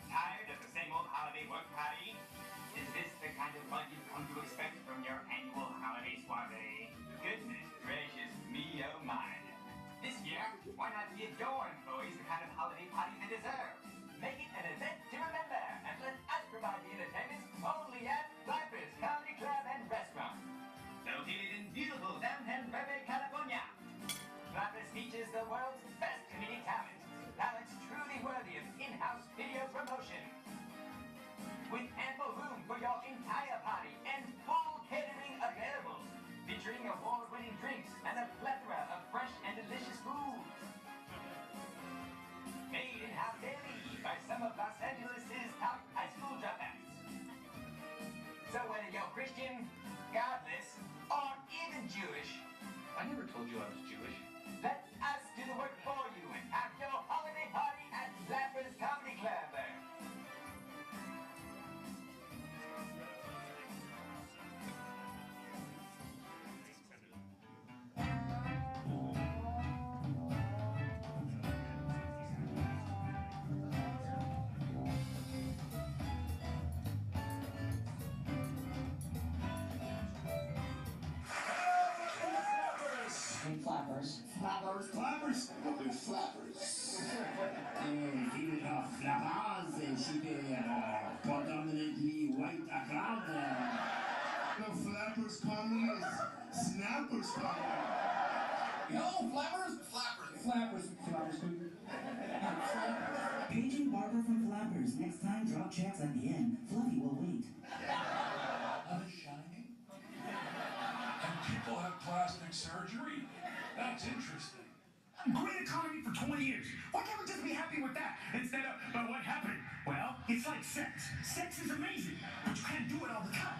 Tired of the same old holiday work party? Is this the kind of fun you've come to expect from your annual holiday soiree? Goodness gracious me, oh my. This year, why not give your employees the kind of holiday party they deserve? Make it an event to remember, and let us provide the entertainment only at Flappers Comedy Club and Restaurant. Located in beautiful downtown Burbank, California. Flappers features the world's best comedic talent. Talents truly worthy of in-house video promotion. With ample room for your entire party and full catering available. Featuring award-winning drinks and a plethora of fresh and delicious foods. Made in-house daily by some of Los Angeles' top high school dropouts. So whether you're Christian, godless, or even Jewish, I never told you I was Jewish. let us do the work for you and have your holiday party at Flappers Comedy Club. Flappers. Flappers. Flappers. Okay, flappers. Vive la flappers, super predominantly white crowd. The flappers comedy is snappers comedy. Yo, flappers. Flappers. Flappers. Flappers. Paging Barbara from Flappers. Next time, drop checks at the end. Fluffy will wait. Shining. And people have plastic surgery? That's interesting. Great economy for 20 years. Why can't we just be happy with that instead of, but what happened? Well, it's like sex. Sex is amazing, but you can't do it all the time.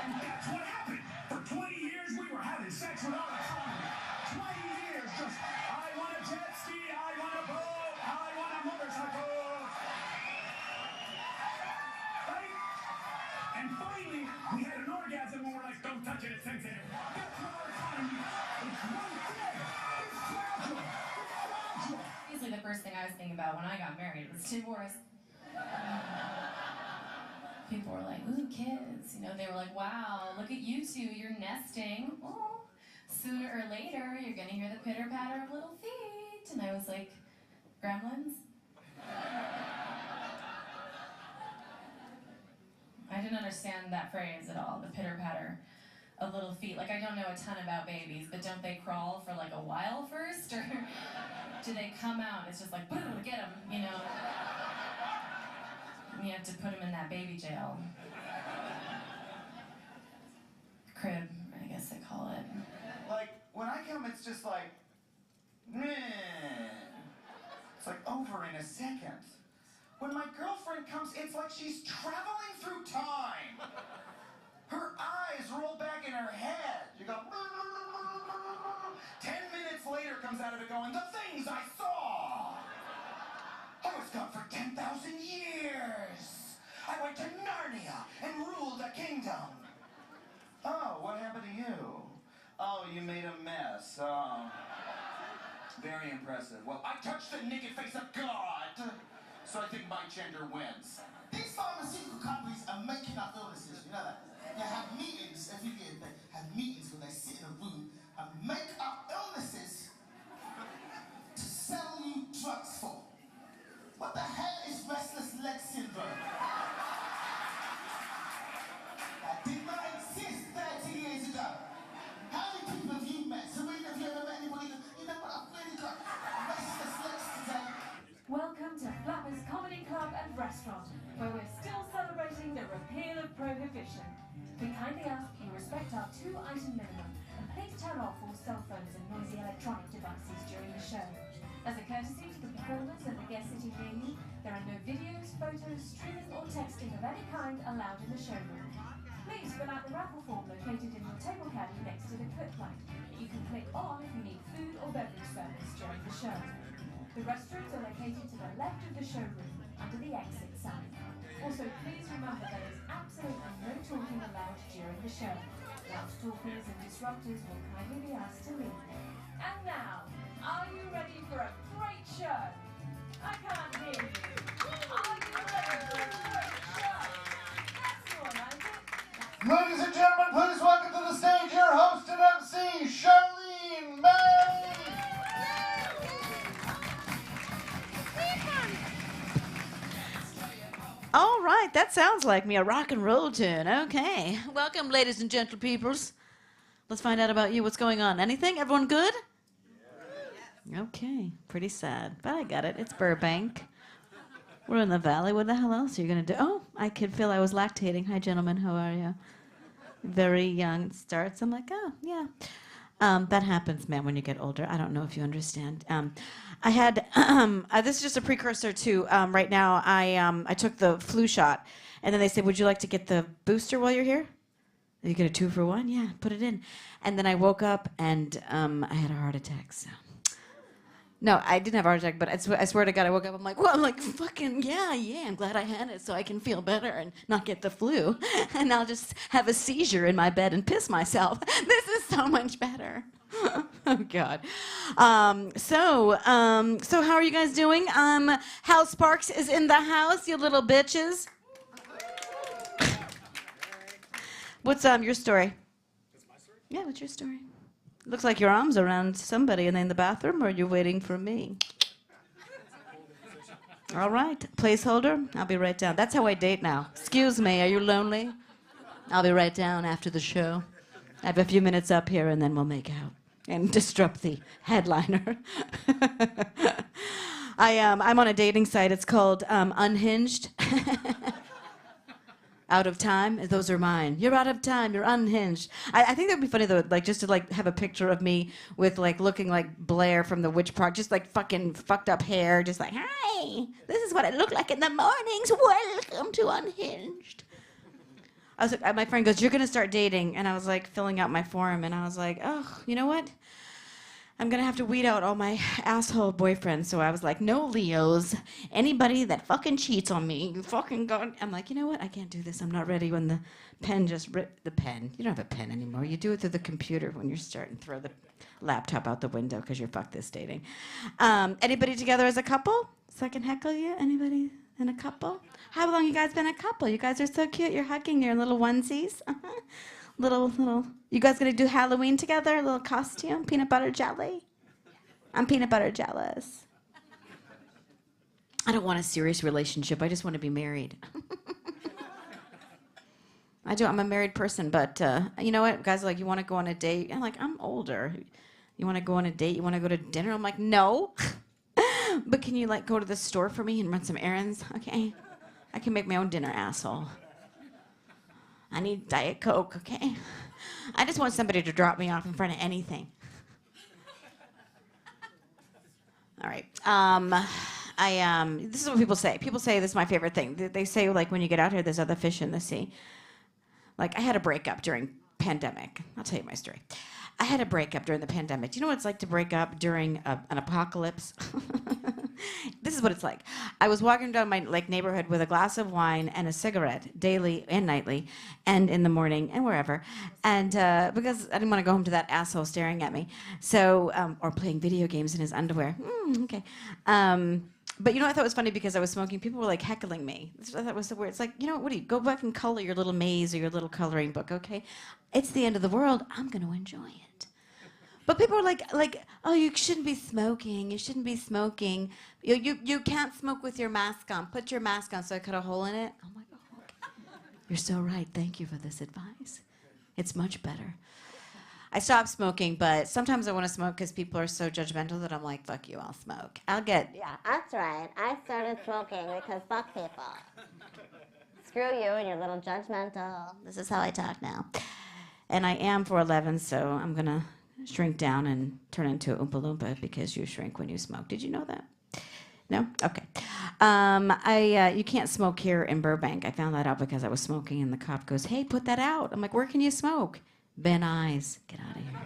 And that's what happened. For 20 years, we were having sex with our economy. 20 years, just, I want a jet ski, I want a boat, I want a motorcycle. Right? And finally, we had an orgasm and we're like, don't touch it, it's sensitive. That's our economy. It's one thing. It's fragile. It's fragile. Usually the first thing I was thinking about when I got married was divorce. People were like, ooh, kids. You know, they were like, wow, look at you two, you're nesting. Oh, sooner or later, you're gonna hear the pitter-patter of little feet. And I was like, gremlins? I didn't understand that phrase at all, the pitter-patter of little feet. Like, I don't know a ton about babies, but don't they crawl for like a while first? Or do they come out? It's just like, boom, get them, you know? And you have to put them in that baby jail. Crib, I guess they call it. Like, when I come, it's just like, meh. It's like over in a second. When my girlfriend comes, it's like she's traveling through time. Her eyes roll back in her head. You go, 10 minutes later comes out of it going, the things I saw. I was gone for 10,000 years. I went to Narnia and ruled a kingdom. Oh, what happened to you? Oh, you made a mess. Oh. Very impressive. Well, I touched the naked face of God. So I think my gender wins. These pharmaceutical companies are making up illnesses, you know that? They have meetings every year, they have meetings when they sit in a room and make up illnesses to sell you drugs for. What the hell is restless leg syndrome? That did not exist 30 years ago. How many people have you met? Serena, have you ever met anybody? You know what, I've really got restless legs today. Welcome to Flappers Comedy Club and Restaurant, where we're still celebrating the repeal of prohibition. We kindly ask you respect our 2-item minimum and please turn off all cell phones and noisy electronic devices during the show. As a courtesy to the performers and the guests sitting near you, there are no videos, photos, streaming or texting of any kind allowed in the showroom. Please fill out the raffle form located in your table caddy next to the clip light. You can click on if you need food or beverage service during the show. The restrooms are located to the left of the showroom, under the exit sign. Also, please remember there is absolutely no talking allowed during the show. Now stalkers and disruptors will kindly be asked to leave. And now, are you ready for a great show? I can't hear you. Are you ready for a great show? That's more like it. Ladies and gentlemen, please welcome to the stage your host and MC, Charlene May! All right, that sounds like me, a rock and roll tune. Okay. Welcome, ladies and gentle peoples. Let's find out about you. What's going on? Anything? Everyone good? Okay. Pretty sad, but I got it. It's Burbank. We're in the valley. What the hell else are you going to do? Oh, I could feel I was lactating. Hi, gentlemen. How are you? Very young. It starts. I'm like, oh, yeah. That happens, man, when you get older. I don't know if you understand. I had, this is just a precursor to, right now, I took the flu shot, and then they said, would you like to get the booster while you're here? You get a 2-for-1? Yeah, put it in. And then I woke up, and I had a heart attack, so. No, I didn't have a heart attack, but I swear to God, I woke up, I'm like, well, I'm like, fucking, yeah, I'm glad I had it so I can feel better and not get the flu. And I'll just have a seizure in my bed and piss myself. This is so much better. Oh, God. So how are you guys doing? Hal Sparks is in the house, you little bitches. What's your story? That's my story? Yeah, what's your story? Looks like your arm's around somebody in the bathroom, or you're waiting for me. All right, placeholder. I'll be right down. That's how I date now. Excuse me, are you lonely? I'll be right down after the show. I have a few minutes up here, and then we'll make out and disrupt the headliner. I'm on a dating site. It's called Unhinged. Out of time? Those are mine. You're out of time. You're unhinged. I think that would be funny, though, like, just to, like, have a picture of me with, like, looking like Blair from the Witch Park, just, like, fucking fucked up hair, just like, hi, this is what I look like in the mornings. Welcome to Unhinged. I was like, my friend goes, you're going to start dating. And I was, like, filling out my form, and I was like, oh, you know what? I'm going to have to weed out all my asshole boyfriends. So I was like, no Leos. Anybody that fucking cheats on me, you fucking God. I'm like, you know what? I can't do this. I'm not ready when the pen just ripped the pen. You don't have a pen anymore. You do it through the computer when you're starting to throw the laptop out the window because you're fuck this dating. Anybody together as a couple? So I can heckle you? Anybody in a couple? How long you guys been a couple? You guys are so cute. You're hugging your little onesies. Little. You guys gonna do Halloween together? A little costume? Peanut butter jelly? I'm peanut butter jealous. I don't want a serious relationship. I just want to be married. I do. I'm a married person, but you know what? Guys are like, you want to go on a date? I'm like, I'm older. You want to go on a date? You want to go to dinner? I'm like, no. But can you, like, go to the store for me and run some errands? Okay. I can make my own dinner, asshole. I need Diet Coke, okay? I just want somebody to drop me off in front of anything. All right. This is what people say. People say this is my favorite thing. They say, like, when you get out here, there's other fish in the sea. Like, I had a breakup during pandemic. I'll tell you my story. I had a breakup during the pandemic. Do you know what it's like to break up during an apocalypse? This is what it's like. I was walking down my neighborhood with a glass of wine and a cigarette daily and nightly, and in the morning and wherever, and because I didn't want to go home to that asshole staring at me, so or playing video games in his underwear. Okay. But you know what I thought was funny, because I was smoking, people were like heckling me. That was the word. It's like, you know, what do you go back and color your little maze or your little coloring book, okay? It's the end of the world. I'm going to enjoy it. But people were like, oh, you shouldn't be smoking. You shouldn't be smoking. You can't smoke with your mask on. Put your mask on. So I cut a hole in it. I'm like, oh, okay. You're so right. Thank you for this advice. It's much better. I stopped smoking, but sometimes I want to smoke because people are so judgmental that I'm like, fuck you, I'll smoke. Yeah, that's right. I started smoking because fuck people. Screw you and your little judgmental. This is how I talk now. And I am 4'11", so I'm going to shrink down and turn into a Oompa Loompa because you shrink when you smoke. Did you know that? No? Okay. You can't smoke here in Burbank. I found that out because I was smoking, and the cop goes, hey, put that out. I'm like, where can you smoke? Ben Eyes, get out of here.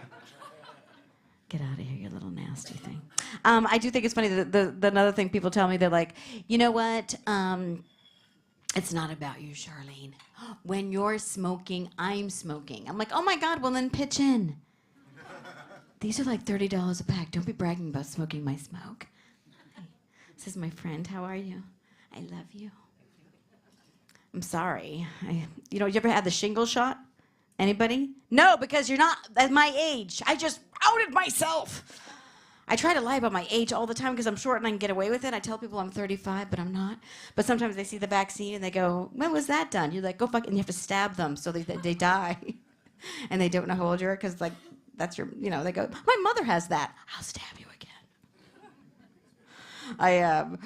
Get out of here, you little nasty thing. I do think it's funny that another thing people tell me, they're like, you know what? It's not about you, Charlene. When you're smoking, I'm smoking. I'm like, oh my God, well then pitch in. These are like $30 a pack. Don't be bragging about smoking my smoke. Hi. This is my friend. How are you? I love you. I'm sorry. You ever had the shingle shot? Anybody? No, because you're not at my age. I just outed myself. I try to lie about my age all the time because I'm short and I can get away with it. I tell people I'm 35, but I'm not. But sometimes they see the vaccine and they go, when was that done? You're like, go fuck it. And you have to stab them so they die. And they don't know how old you are because, like, that's your, they go, my mother has that. I'll stab you again.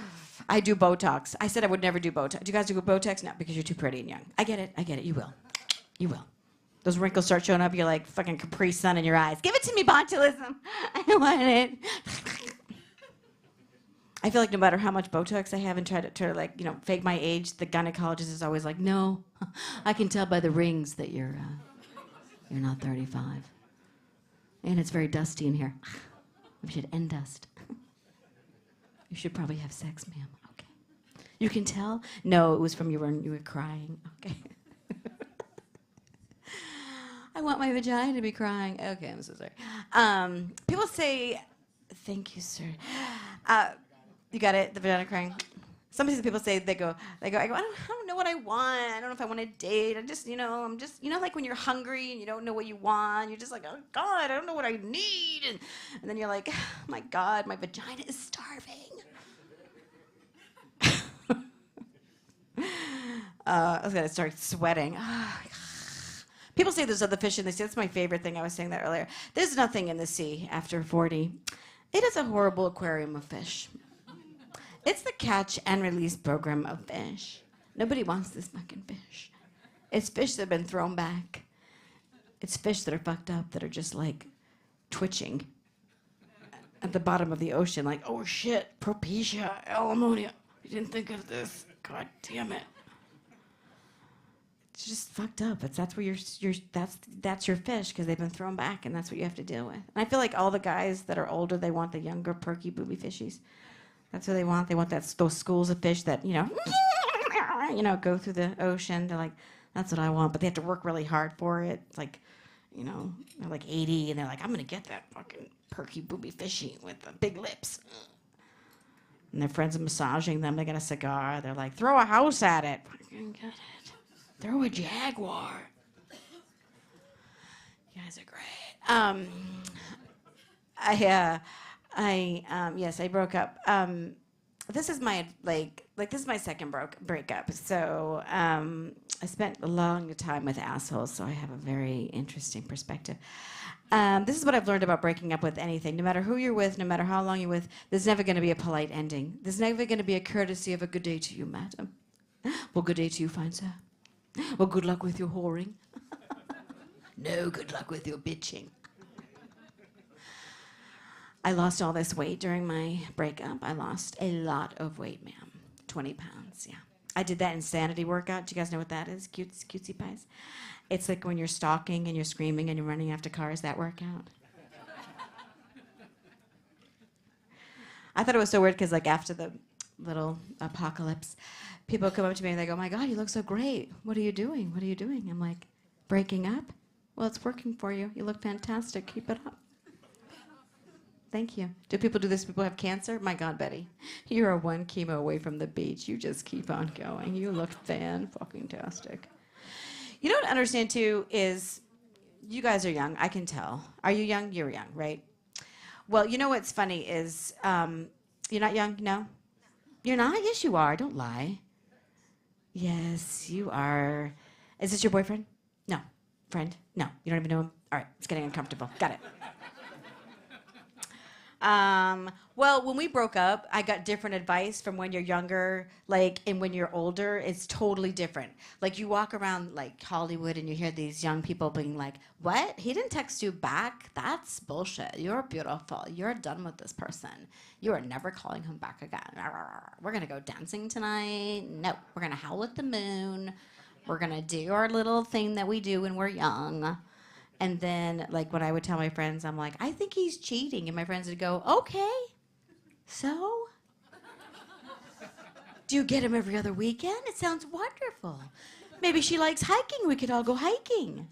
I do Botox. I said I would never do Botox. Do you guys do Botox? No, because you're too pretty and young. I get it. You will. You will. Those wrinkles start showing up, you're like fucking Capri Sun in your eyes. Give it to me, botulism. I want it. I feel like no matter how much Botox I have and try to like, fake my age, the gynecologist is always like, no, I can tell by the rings that you're not 35. And it's very dusty in here. We should end dust. You should probably have sex, ma'am. Okay. You can tell? No, it was from you were crying. Okay. I want my vagina to be crying. Okay, I'm so sorry. People say, thank you, sir. You got it, the vagina crying. Sometimes people say, I go, I don't know what I want. I don't know if I want to date. I'm just, like when you're hungry and you don't know what you want. You're just like, oh, God, I don't know what I need. And then you're like, oh, my God, my vagina is starving. I was going to start sweating. Oh, people say there's other fish in the sea. That's my favorite thing. I was saying that earlier. There's nothing in the sea after 40. It is a horrible aquarium of fish. It's the catch and release program of fish. Nobody wants this fucking fish. It's fish that have been thrown back. It's fish that are fucked up, that are just like twitching at the bottom of the ocean, like, oh shit, Propecia, ammonia. You didn't think of this. God damn it. It's just fucked up. That's where that's your fish because they've been thrown back, and that's what you have to deal with. And I feel like all the guys that are older, they want the younger, perky, booby fishies. That's what they want. They want those schools of fish that go through the ocean. They're like, that's what I want, but they have to work really hard for it. It's like, they're like 80, and they're like, I'm gonna get that fucking perky, booby fishy with the big lips. And their friends are massaging them. They got a cigar. They're like, throw a house at it. Fucking get it. Throw a jaguar. You guys are great. Yes, I broke up. This is my this is my second breakup. So I spent a long time with assholes, so I have a very interesting perspective. This is what I've learned about breaking up with anything. No matter who you're with, no matter how long you're with, there's never going to be a polite ending. There's never going to be a courtesy of a good day to you, madam. Well, good day to you, fine sir. Well, good luck with your whoring. No, good luck with your bitching. I lost all this weight during my breakup. I lost a lot of weight, ma'am. 20 pounds, yeah. I did that insanity workout. Do you guys know what that is? Cutesy pies. It's like when you're stalking and you're screaming and you're running after cars, that workout. I thought it was so weird because like after the little apocalypse, people come up to me and they go, my God, you look so great. What are you doing? What are you doing? I'm like, breaking up? Well, it's working for you. You look fantastic. Keep it up. Thank you. Do people do this? People have cancer? My God, Betty. You're a one chemo away from the beach. You just keep on going. You look fan-fucking-tastic. You know what I understand, too, is you guys are young. I can tell. Are you young? You're young, right? Well, you know what's funny is you're not young? No? You're not? Yes, you are. Don't lie. Yes, you are. Is this your boyfriend? No. Friend? No. You don't even know him? All right. It's getting uncomfortable. Got it. Well, when we broke up, I got different advice from when you're younger, and when you're older, it's totally different. Like, you walk around, Hollywood, and you hear these young people being like, what? He didn't text you back? That's bullshit. You're beautiful. You're done with this person. You are never calling him back again. We're going to go dancing tonight. No, we're going to howl at the moon. We're going to do our little thing that we do when we're young. And then, when I would tell my friends, I'm like, I think he's cheating. And my friends would go, okay, so? Do you get him every other weekend? It sounds wonderful. Maybe she likes hiking. We could all go hiking.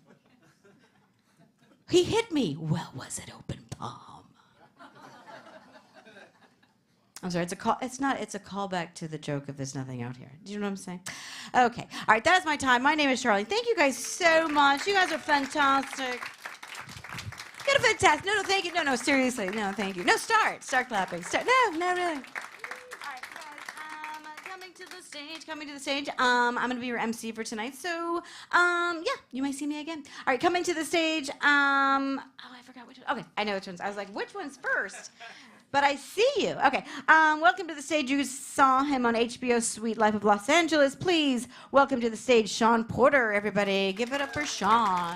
He hit me. Well, was it open palm? I'm sorry, it's a call. It's not. It's a callback to the joke of "There's nothing out here." Do you know what I'm saying? Okay. All right. That is my time. My name is Charlene. Thank you guys so much. You guys are fantastic. You're fantastic. No, thank you. No, seriously. No, thank you. No, start clapping. Start. No, really. All right, guys. Coming to the stage. I'm gonna be your MC for tonight. So, yeah, you might see me again. All right, coming to the stage. Oh, I forgot which one. Okay, I know which ones. I was like, which one's first? But I see you. Okay. Welcome to the stage. You saw him on HBO's Sweet Life of Los Angeles. Please welcome to the stage Sean Porter, everybody. Give it up for Sean.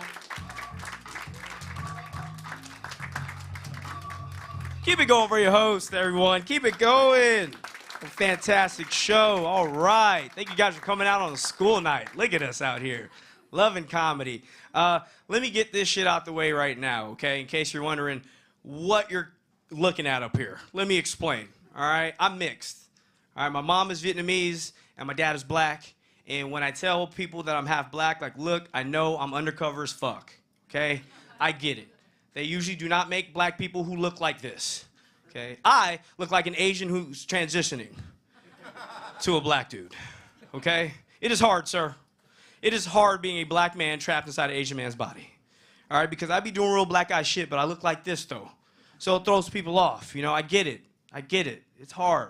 Keep it going for your host, everyone. Keep it going. A fantastic show. All right. Thank you guys for coming out on a school night. Look at us out here. Loving comedy. Let me get this shit out the way right now, okay? In case you're wondering what you're looking at up here. Let me explain, all right? I'm mixed. All right, my mom is Vietnamese and my dad is black. And when I tell people that I'm half black, like, look, I know I'm undercover as fuck, okay? I get it. They usually do not make black people who look like this, okay? I look like an Asian who's transitioning to a black dude, okay? It is hard, sir. It is hard being a black man trapped inside an Asian man's body, all right? Because I be doing real black guy shit, but I look like this, though. So it throws people off, you know? I get it. I get it. It's hard.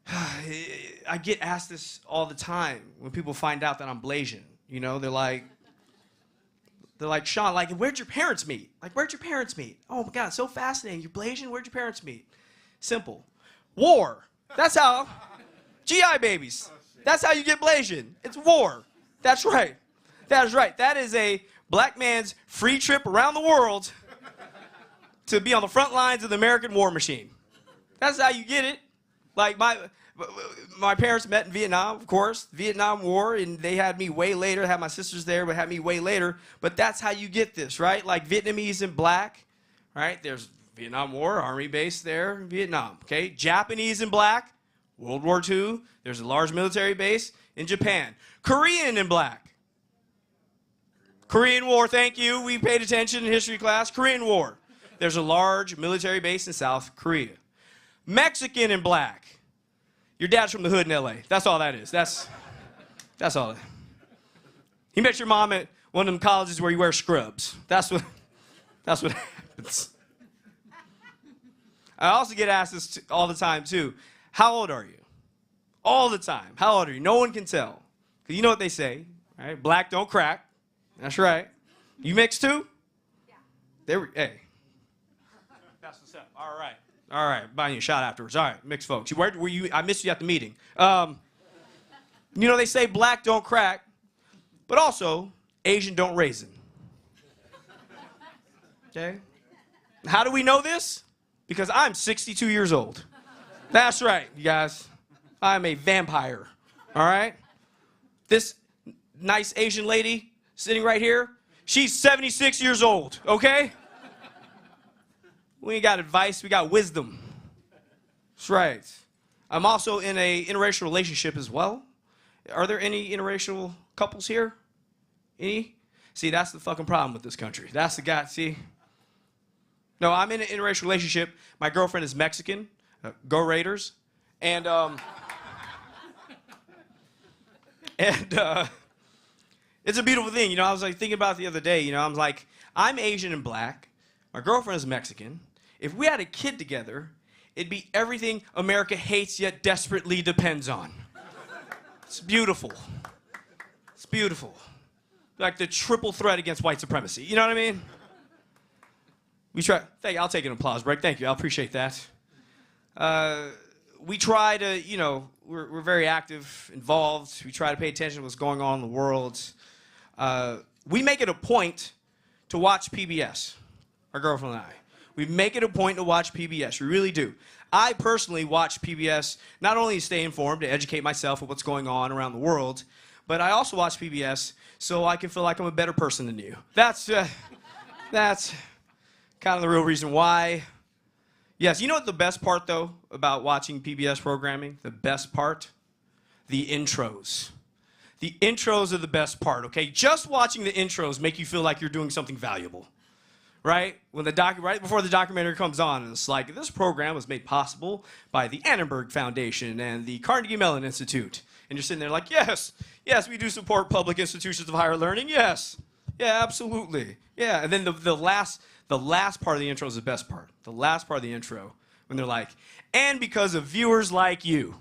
I get asked this all the time when people find out that I'm Blasian, you know? They're like, Sean, like, where'd your parents meet? Like, where'd your parents meet? Oh my God, so fascinating. You're Blasian? Where'd your parents meet? Simple. War. That's how. GI babies. That's how you get Blasian. It's war. That's right. That is right. That is a black man's free trip around the world to be on the front lines of the American war machine. That's how you get it. Like, my parents met in Vietnam, of course, Vietnam War, and they had me way later. Had my sisters there, but had me way later. But that's how you get this, right? Like Vietnamese and black, right? There's Vietnam War, army base there in Vietnam, okay? Japanese and black, World War II. There's a large military base in Japan. Korean and black. Korean War, thank you. We paid attention in history class. Korean War. There's a large military base in South Korea. Mexican and black. Your dad's from the hood in L.A. That's all that is. That's all. He met your mom at one of them colleges where you wear scrubs. That's what happens. I also get asked this all the time, too. How old are you? All the time. How old are you? No one can tell. Because you know what they say, right? Black don't crack. That's right. You mixed too? Yeah. Hey. That's what's up. All right. All right. Buying you a shot afterwards. All right. Mixed folks. Where were you? I missed you at the meeting. You know, they say black don't crack, but also Asian don't raisin. Okay? How do we know this? Because I'm 62 years old. That's right, you guys. I'm a vampire. All right? This nice Asian lady sitting right here, she's 76 years old, okay? We ain't got advice, we got wisdom. That's right. I'm also in an interracial relationship as well. Are there any interracial couples here? Any? See, that's the fucking problem with this country. That's the guy, see? No, I'm in an interracial relationship. My girlfriend is Mexican. Go Raiders. And it's a beautiful thing. You know, I was like thinking about it the other day. You know, I'm like, I'm Asian and black. My girlfriend is Mexican. If we had a kid together, it'd be everything America hates yet desperately depends on. It's beautiful. It's beautiful. Like the triple threat against white supremacy. You know what I mean? We try. Thank you. I'll take an applause break. Thank you. I appreciate that. We try to, you know, we're very active, involved. We try to pay attention to what's going on in the world. We make it a point to watch PBS, our girlfriend and I. We make it a point to watch PBS. We really do. I personally watch PBS not only to stay informed, to educate myself of what's going on around the world, but I also watch PBS so I can feel like I'm a better person than you. That's kind of the real reason why. Yes, you know what the best part, though, about watching PBS programming? The best part? The intros. The intros are the best part, okay? Just watching the intros make you feel like you're doing something valuable, right? When right before the documentary comes on, and it's like, this program was made possible by the Annenberg Foundation and the Carnegie Mellon Institute. And you're sitting there like, yes, we do support public institutions of higher learning, yes. Yeah, absolutely. Yeah, and then the last part of the intro is the best part. The last part of the intro, when they're like, and because of viewers like you.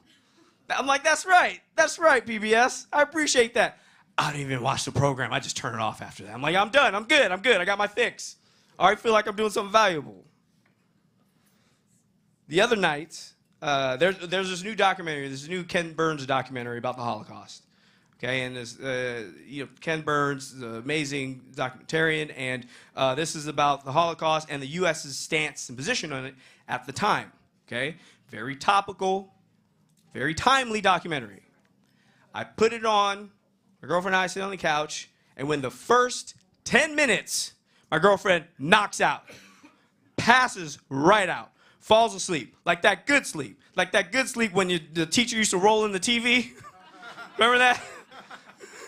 I'm like, that's right, PBS. I appreciate that. I don't even watch the program. I just turn it off after that. I'm like, I'm done. I'm good. I got my fix. I already feel like I'm doing something valuable. The other night, there's this new documentary, this new Ken Burns documentary about the Holocaust. Okay, and this, Ken Burns, the amazing documentarian, and this is about the Holocaust and the U.S.'s stance and position on it at the time. Okay, very topical, very timely documentary. I put it on, my girlfriend and I sit on the couch, and when the first 10 minutes, my girlfriend knocks out, passes right out, falls asleep, like that good sleep when the teacher used to roll in the TV. Remember that?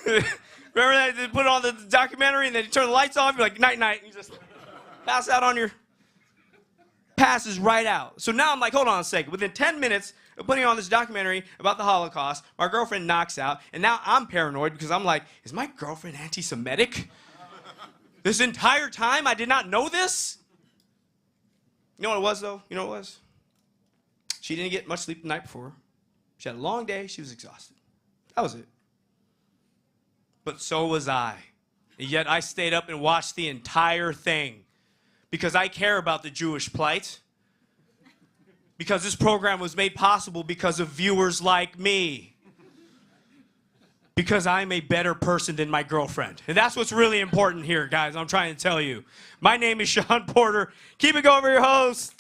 Remember that? They put on the documentary and then you turn the lights off, you're like, night, night, and you just pass out on your, passes right out. So now I'm like, hold on a second. Within 10 minutes of putting on this documentary about the Holocaust, my girlfriend knocks out, and now I'm paranoid because I'm like, is my girlfriend anti-Semitic? This entire time I did not know this? You know what it was, though? You know what it was? She didn't get much sleep the night before. She had a long day. She was exhausted. That was it. But so was I. And yet I stayed up and watched the entire thing because I care about the Jewish plight. Because this program was made possible because of viewers like me. Because I'm a better person than my girlfriend. And that's what's really important here, guys. I'm trying to tell you. My name is Sean Porter. Keep it going for your host.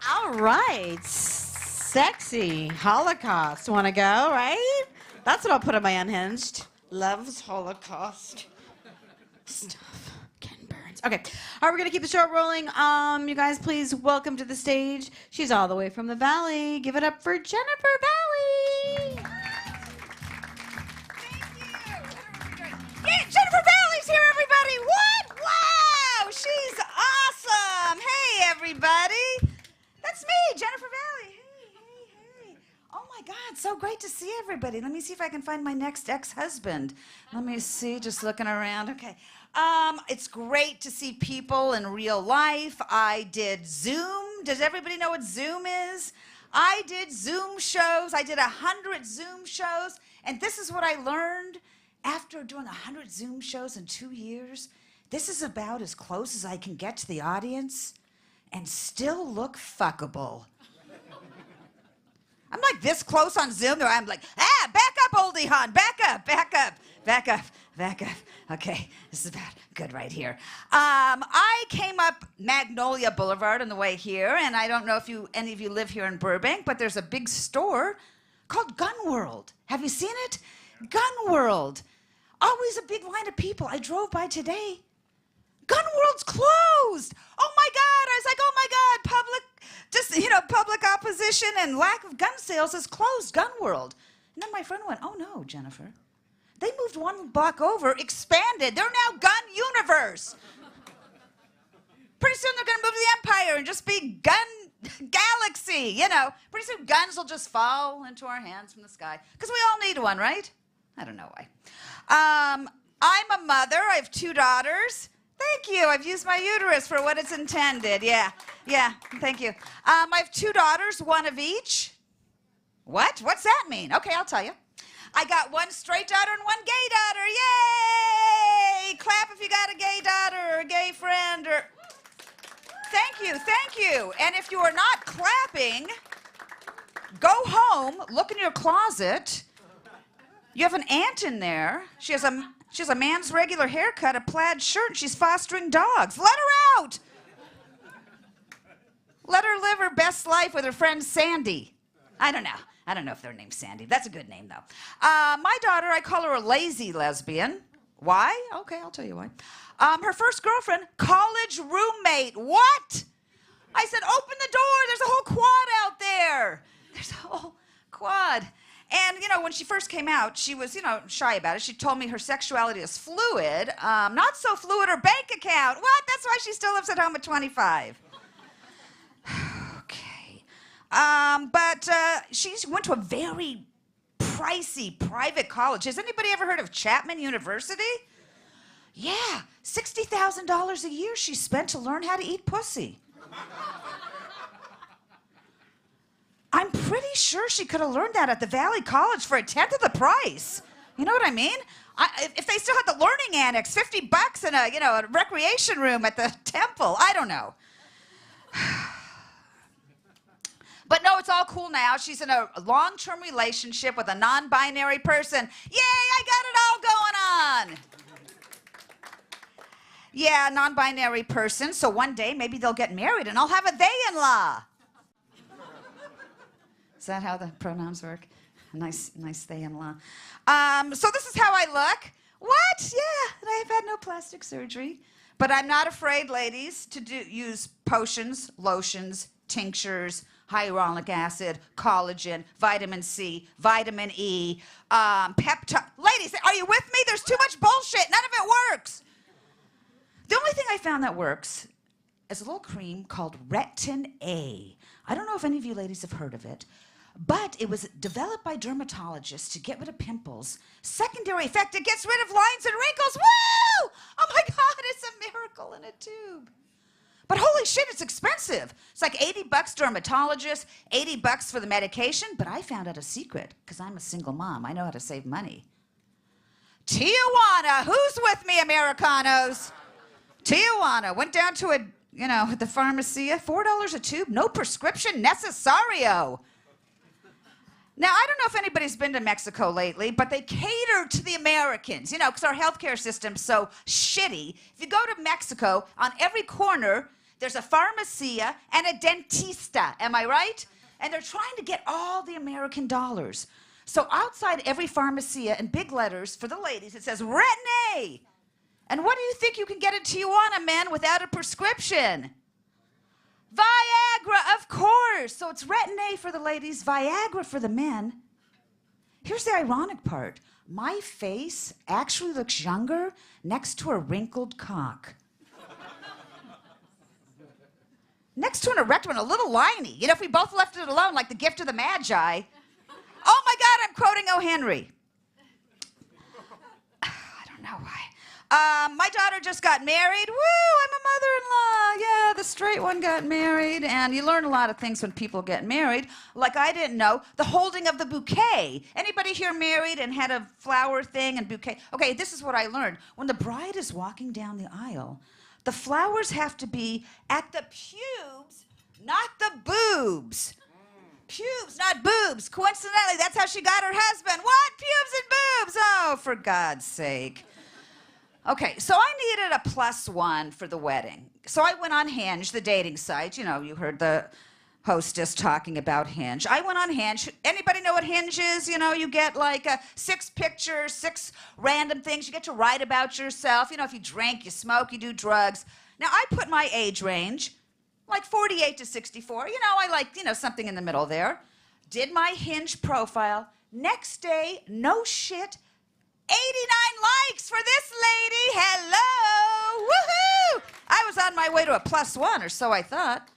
All right. Sexy Holocaust. Want to go, right? That's what I'll put on my unhinged. Loves Holocaust stuff. Ken Burns. Okay. All right, we're going to keep the show rolling. You guys, please welcome to the stage. She's all the way from the Valley. Give it up for Jennifer Valley. Yeah, Jennifer Valley's here, everybody. What? Wow, she's awesome. Hey, everybody. That's me, Jennifer Valley. Hey. Oh, my God, so great to see everybody. Let me see if I can find my next ex-husband. Let me see, just looking around. Okay. It's great to see people in real life. I did Zoom. Does everybody know what Zoom is? I did Zoom shows. I did 100 Zoom shows. And this is what I learned after doing 100 Zoom shows in 2 years. This is about as close as I can get to the audience and still look fuckable. I'm like this close on Zoom, or I'm like, back up, oldie hon, back up. Okay, this is about good right here. I came up Magnolia Boulevard on the way here, and I don't know if any of you live here in Burbank, but there's a big store called Gun World. Have you seen it? Gun World. Always a big line of people. I drove by today. Gun World's closed. Oh my God. I was like, oh my God, public opposition and lack of gun sales has closed Gun World. And then my friend went, oh no, Jennifer. They moved one block over, expanded. They're now Gun Universe. Pretty soon they're going to move to the Empire and just be Gun Galaxy, Pretty soon guns will just fall into our hands from the sky. Because we all need one, right? I don't know why. I'm a mother. I have 2 daughters. Thank you. I've used my uterus for what it's intended. Yeah, thank you. I have 2 daughters, 1 of each. What? What's that mean? Okay, I'll tell you. I got 1 straight daughter and 1 gay daughter. Yay! Clap if you got a gay daughter or a gay friend or... Thank you. And if you are not clapping, go home, look in your closet. You have an aunt in there. She has a man's regular haircut, a plaid shirt, and she's fostering dogs. Let her out! Let her live her best life with her friend Sandy. I don't know if they're named Sandy. That's a good name, though. My daughter, I call her a lazy lesbian. Why? Okay, I'll tell you why. Her first girlfriend, college roommate. What? I said, open the door. There's a whole quad out there. There's a whole quad. And, you know, when she first came out, she was, you know, shy about it. She told me her sexuality is fluid. Not so fluid her bank account. What? That's why she still lives at home at 25. Okay. But she went to a very pricey private college. Has anybody ever heard of Chapman University? Yeah, $60,000 a year she spent to learn how to eat pussy. I'm pretty sure she could have learned that at the Valley College for a tenth of the price. You know what I mean? If they still had the learning annex, $50 in a, you know, a recreation room at the temple. I don't know. But no, it's all cool now. She's in a long-term relationship with a non-binary person. Yay, I got it all going on. Yeah, non-binary person. So one day, maybe they'll get married and I'll have a they-in-law. Is that how the pronouns work? A nice they-in-law. So this is how I look. What? Yeah, and I have had no plastic surgery. But I'm not afraid, ladies, to use potions, lotions, tinctures, hyaluronic acid, collagen, vitamin C, vitamin E, peptide. Ladies, are you with me? There's too much bullshit. None of it works. The only thing I found that works is a little cream called Retin A. I don't know if any of you ladies have heard of it, but it was developed by dermatologists to get rid of pimples. Secondary effect, it gets rid of lines and wrinkles. Woo! Oh my God, it's a miracle in a tube. But holy shit, it's expensive. It's like $80 dermatologist, $80 for the medication, but I found out a secret, because I'm a single mom. I know how to save money. Tijuana, who's with me, Americanos? Tijuana, went down to the pharmacy, $4 a tube, no prescription necesario. Now, I don't know if anybody's been to Mexico lately, but they cater to the Americans, because our healthcare system's so shitty. If you go to Mexico, on every corner, there's a pharmacia and a dentista, am I right? And they're trying to get all the American dollars. So outside every pharmacia, in big letters, for the ladies, it says, Retin A. And what do you think you can get in Tijuana, men, without a prescription? Viagra, of course. So it's Retin A for the ladies, Viagra for the men. Here's the ironic part. My face actually looks younger next to a wrinkled cock. Next to an erect one, a little liney. If we both left it alone, like the gift of the Magi. Oh my God, I'm quoting O. Henry. I don't know why. My daughter just got married. Woo, I'm a mother-in-law. Yeah, the straight one got married. And you learn a lot of things when people get married. Like I didn't know, the holding of the bouquet. Anybody here married and had a flower thing and bouquet? Okay, this is what I learned. When the bride is walking down the aisle, the flowers have to be at the pubes, not the boobs. Pubes, not boobs. Coincidentally, that's how she got her husband. What? Pubes and boobs? Oh, for God's sake. Okay, so I needed a +1 for the wedding. So I went on Hinge, the dating site. You heard the hostess talking about Hinge. I went on Hinge. Anybody know what Hinge is? You get like 6 pictures, 6 random things. You get to write about yourself. If you drink, you smoke, you do drugs. Now, I put my age range, like 48 to 64. I like, something in the middle there. Did my Hinge profile. Next day, no shit, 89 likes for this lady. Hello. Woohoo. I was on my way to a +1, or so I thought.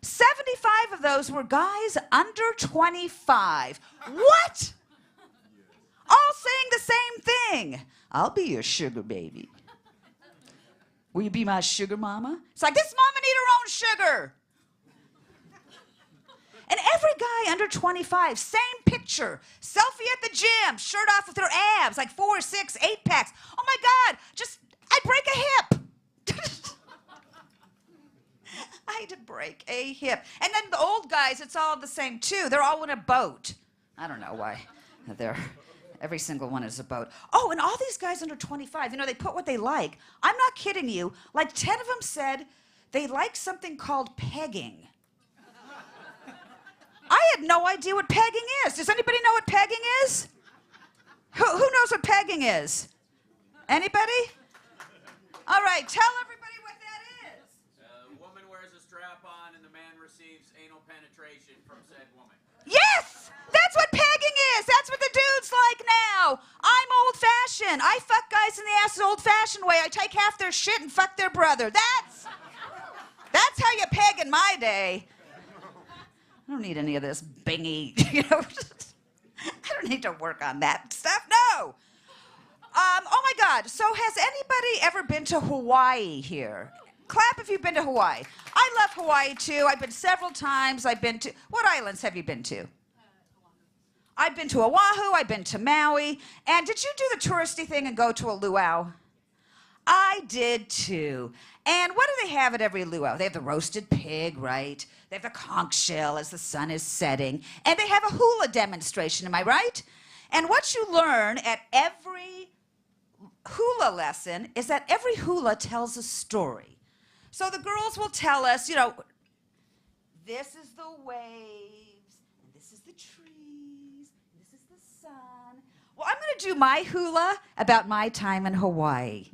75 of those were guys under 25. What? All saying the same thing. I'll be your sugar baby. Will you be my sugar mama? It's like, this mama need her own sugar. And every guy under 25, same picture. Selfie at the gym, shirt off with her abs, like 4, 6, 8 packs. Oh my God, I'd break a hip. I had to break a hip. And then the old guys, it's all the same too. They're all in a boat. I don't know why. Every single one is a boat. Oh, and all these guys under 25, they put what they like. I'm not kidding you. Like 10 of them said they like something called pegging. I had no idea what pegging is. Does anybody know what pegging is? Who knows what pegging is? Anybody? All right, tell everybody what that is. The woman wears a strap-on and the man receives anal penetration from said woman. Yes! That's what pegging is. That's what the dude's like now. I'm old-fashioned. I fuck guys in the ass the old-fashioned way. I take half their shit and fuck their brother. That's how you peg in my day. I don't need any of this bingy, I don't need to work on that stuff. No. Oh my God. So has anybody ever been to Hawaii here? Clap if you've been to Hawaii. I love Hawaii too. I've been several times. What islands have you been to? I've been to Oahu. I've been to Maui. And did you do the touristy thing and go to a luau? I did too. And what do they have at every luau? They have the roasted pig, right? They have the conch shell as the sun is setting. And they have a hula demonstration, am I right? And what you learn at every hula lesson is that every hula tells a story. So the girls will tell us, this is the waves, and this is the trees, and this is the sun. Well, I'm going to do my hula about my time in Hawaii.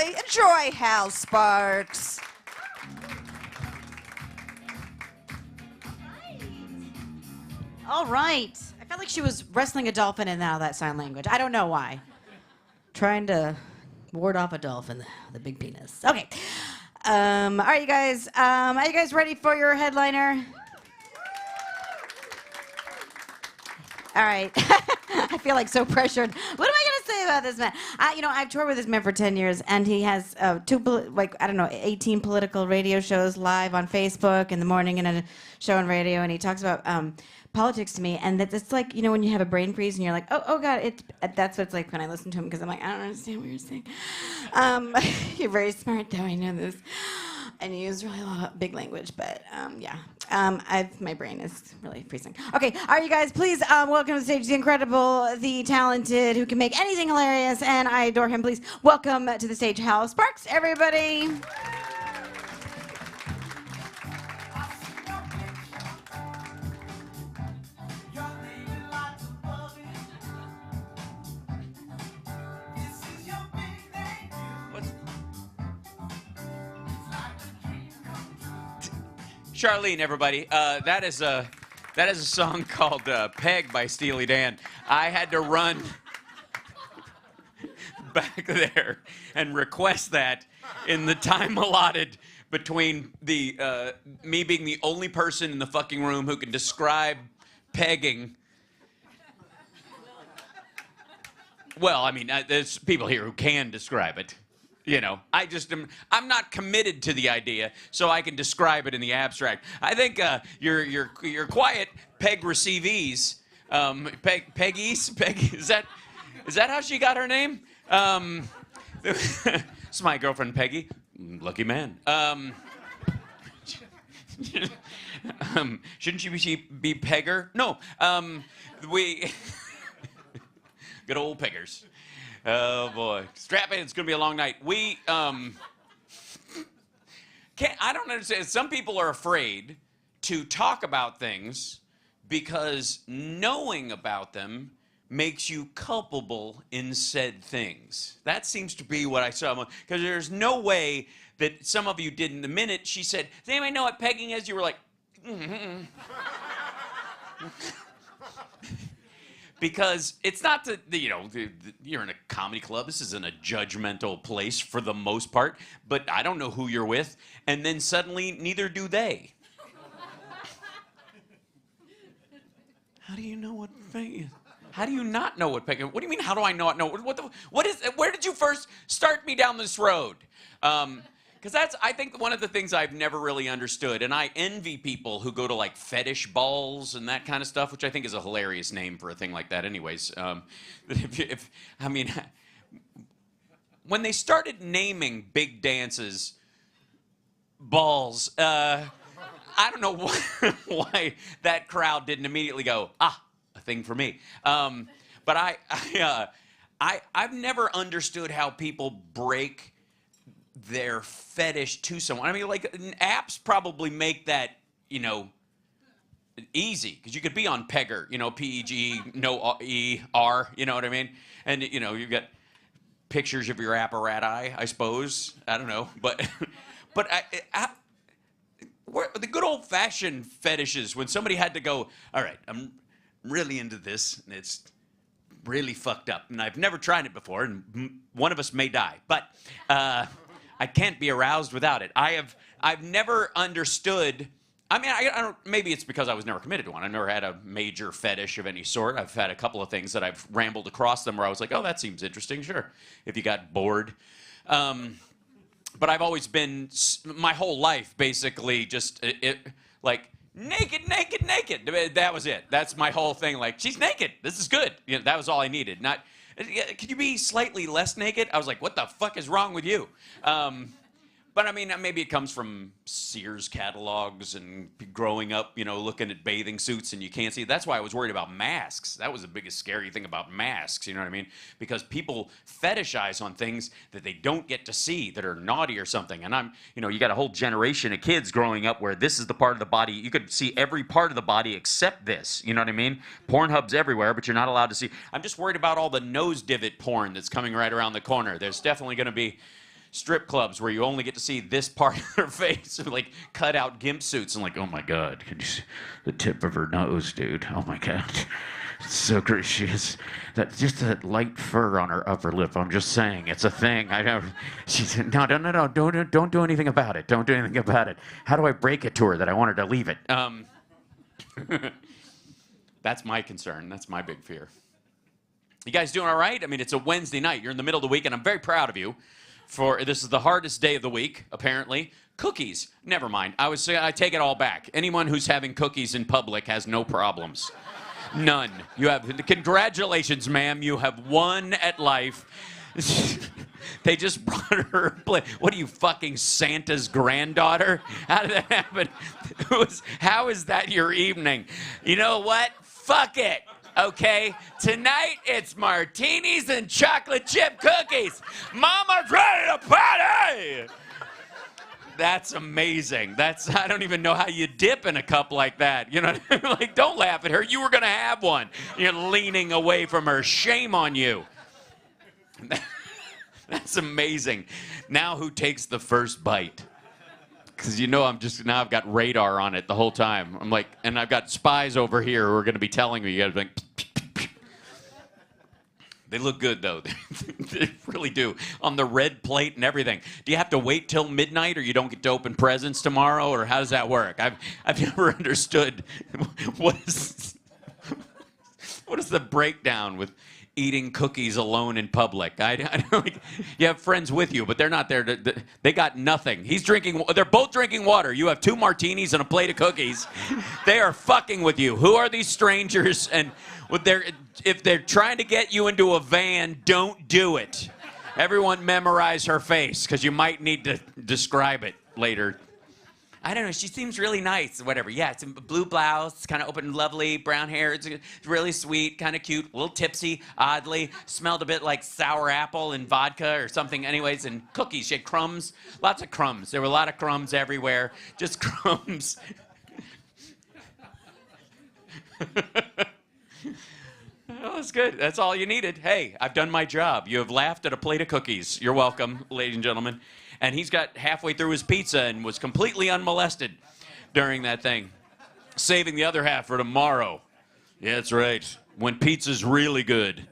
Enjoy Hal Sparks. All right. I felt like she was wrestling a dolphin in and out of that sign language. I don't know why. Trying to ward off a dolphin, the big penis. Okay. All right, you guys. Are you guys ready for your headliner? All right. I feel like so pressured. What am I going to say about this man? I've toured with this man for 10 years, and he has 18 political radio shows live on Facebook in the morning and a show on radio, and he talks about politics to me, and it's like, when you have a brain freeze and you're like, oh God, that's what it's like when I listen to him, because I'm like, I don't understand what you're saying. You're very smart, though, I know this. And you use really a lot of big language, but yeah. My brain is really freezing. Okay, all right, you guys, please welcome to the stage the incredible, the talented, who can make anything hilarious, and I adore him. Please welcome to the stage Hal Sparks, everybody. Charlene, everybody. That is a song called Peg by Steely Dan. I had to run back there and request that in the time allotted between me being the only person in the fucking room who can describe pegging. Well, I mean, there's people here who can describe it. I'm not committed to the idea, so I can describe it in the abstract. I think your quiet peg receivees, Peggy, is that how she got her name? It's my girlfriend Peggy. Lucky man. Shouldn't she be Pegger? No. Good old Peggers. Oh boy, strap in. It's gonna be a long night. I don't understand. Some people are afraid to talk about things because knowing about them makes you culpable in said things. That seems to be what I saw. Because there's no way that some of you didn't. The minute she said, "Does anybody know what pegging is?" You were like, mm-hmm. Because it's not you're in a comedy club. This isn't a judgmental place for the most part. But I don't know who you're with. And then suddenly, neither do they. How do you know what pegging is? How do you not know what pegging is? What do you mean, how do I not know? Where did you first start me down this road? Because I think, one of the things I've never really understood, and I envy people who go to like fetish balls and that kind of stuff, which I think is a hilarious name for a thing like that anyways. When they started naming big dances balls, I don't know why that crowd didn't immediately go, a thing for me. But I've never understood how people break their fetish to someone. I mean, like, apps probably make that, easy, because you could be on Pegger, P-E-G, no E-R, you know what I mean? And, you've got pictures of your apparati, I suppose. I don't know. But the good old-fashioned fetishes, when somebody had to go, all right, I'm really into this, and it's really fucked up, and I've never tried it before, and one of us may die, but I can't be aroused without it. I've never understood. I mean, I don't. Maybe it's because I was never committed to one. I never had a major fetish of any sort. I've had a couple of things that I've rambled across them where I was like, oh, that seems interesting. Sure, if you got bored. But I've always been, my whole life, basically, just like naked, naked, naked. That was it. That's my whole thing. Like, she's naked. This is good. That was all I needed. Not. Could you be slightly less naked? I was like, what the fuck is wrong with you? But I mean, maybe it comes from Sears catalogs and growing up, looking at bathing suits and you can't see. That's why I was worried about masks. That was the biggest scary thing about masks, you know what I mean? Because people fetishize on things that they don't get to see, that are naughty or something. And you got a whole generation of kids growing up where this is the part of the body, you could see every part of the body except this, you know what I mean? Pornhub's everywhere, but you're not allowed to see. I'm just worried about all the nose divot porn that's coming right around the corner. There's definitely going to be strip clubs where you only get to see this part of her face, like cut out gimp suits, and like, oh my God, can you see the tip of her nose, dude? Oh my God, it's so great. She has just that light fur on her upper lip. I'm just saying, it's a thing. She said, no, don't do anything about it. Don't do anything about it. How do I break it to her that I want her to leave it? That's my concern. That's my big fear. You guys doing all right? I mean, it's a Wednesday night. You're in the middle of the week, and I'm very proud of you. This is the hardest day of the week, apparently. Cookies, never mind. I take it all back. Anyone who's having cookies in public has no problems. None. Congratulations, ma'am. You have won at life. They just brought her a plate. What are you, fucking Santa's granddaughter? How did that happen? How is that your evening? You know what? Fuck it. Okay, tonight it's martinis and chocolate chip cookies. Mama's ready to party! That's amazing. I don't even know how you dip in a cup like that. Like, don't laugh at her. You were gonna have one. You're leaning away from her. Shame on you. That's amazing. Now who takes the first bite? Because now I've got radar on it the whole time. I'm like, and I've got spies over here who are going to be telling me, you got to be like, they look good though. They really do. On the red plate and everything. Do you have to wait till midnight or you don't get to open presents tomorrow, or how does that work? I've never understood what is the breakdown with eating cookies alone in public. I don't like, you have friends with you, but they're not there they got nothing. They're both drinking water. You have 2 martinis and a plate of cookies. They are fucking with you. Who are these strangers? And if they're trying to get you into a van, don't do it. Everyone memorize her face, because you might need to describe it later. I don't know, she seems really nice, whatever. Yeah, it's a blue blouse, kind of open, lovely, brown hair. It's really sweet, kind of cute, a little tipsy, oddly. Smelled a bit like sour apple and vodka or something. Anyways, and cookies. She had crumbs, lots of crumbs. There were a lot of crumbs everywhere, just crumbs. Oh, that's good. That's all you needed. Hey, I've done my job. You have laughed at a plate of cookies. You're welcome, ladies and gentlemen. And he's got halfway through his pizza and was completely unmolested during that thing. Saving the other half for tomorrow. Yeah, that's right. When pizza's really good.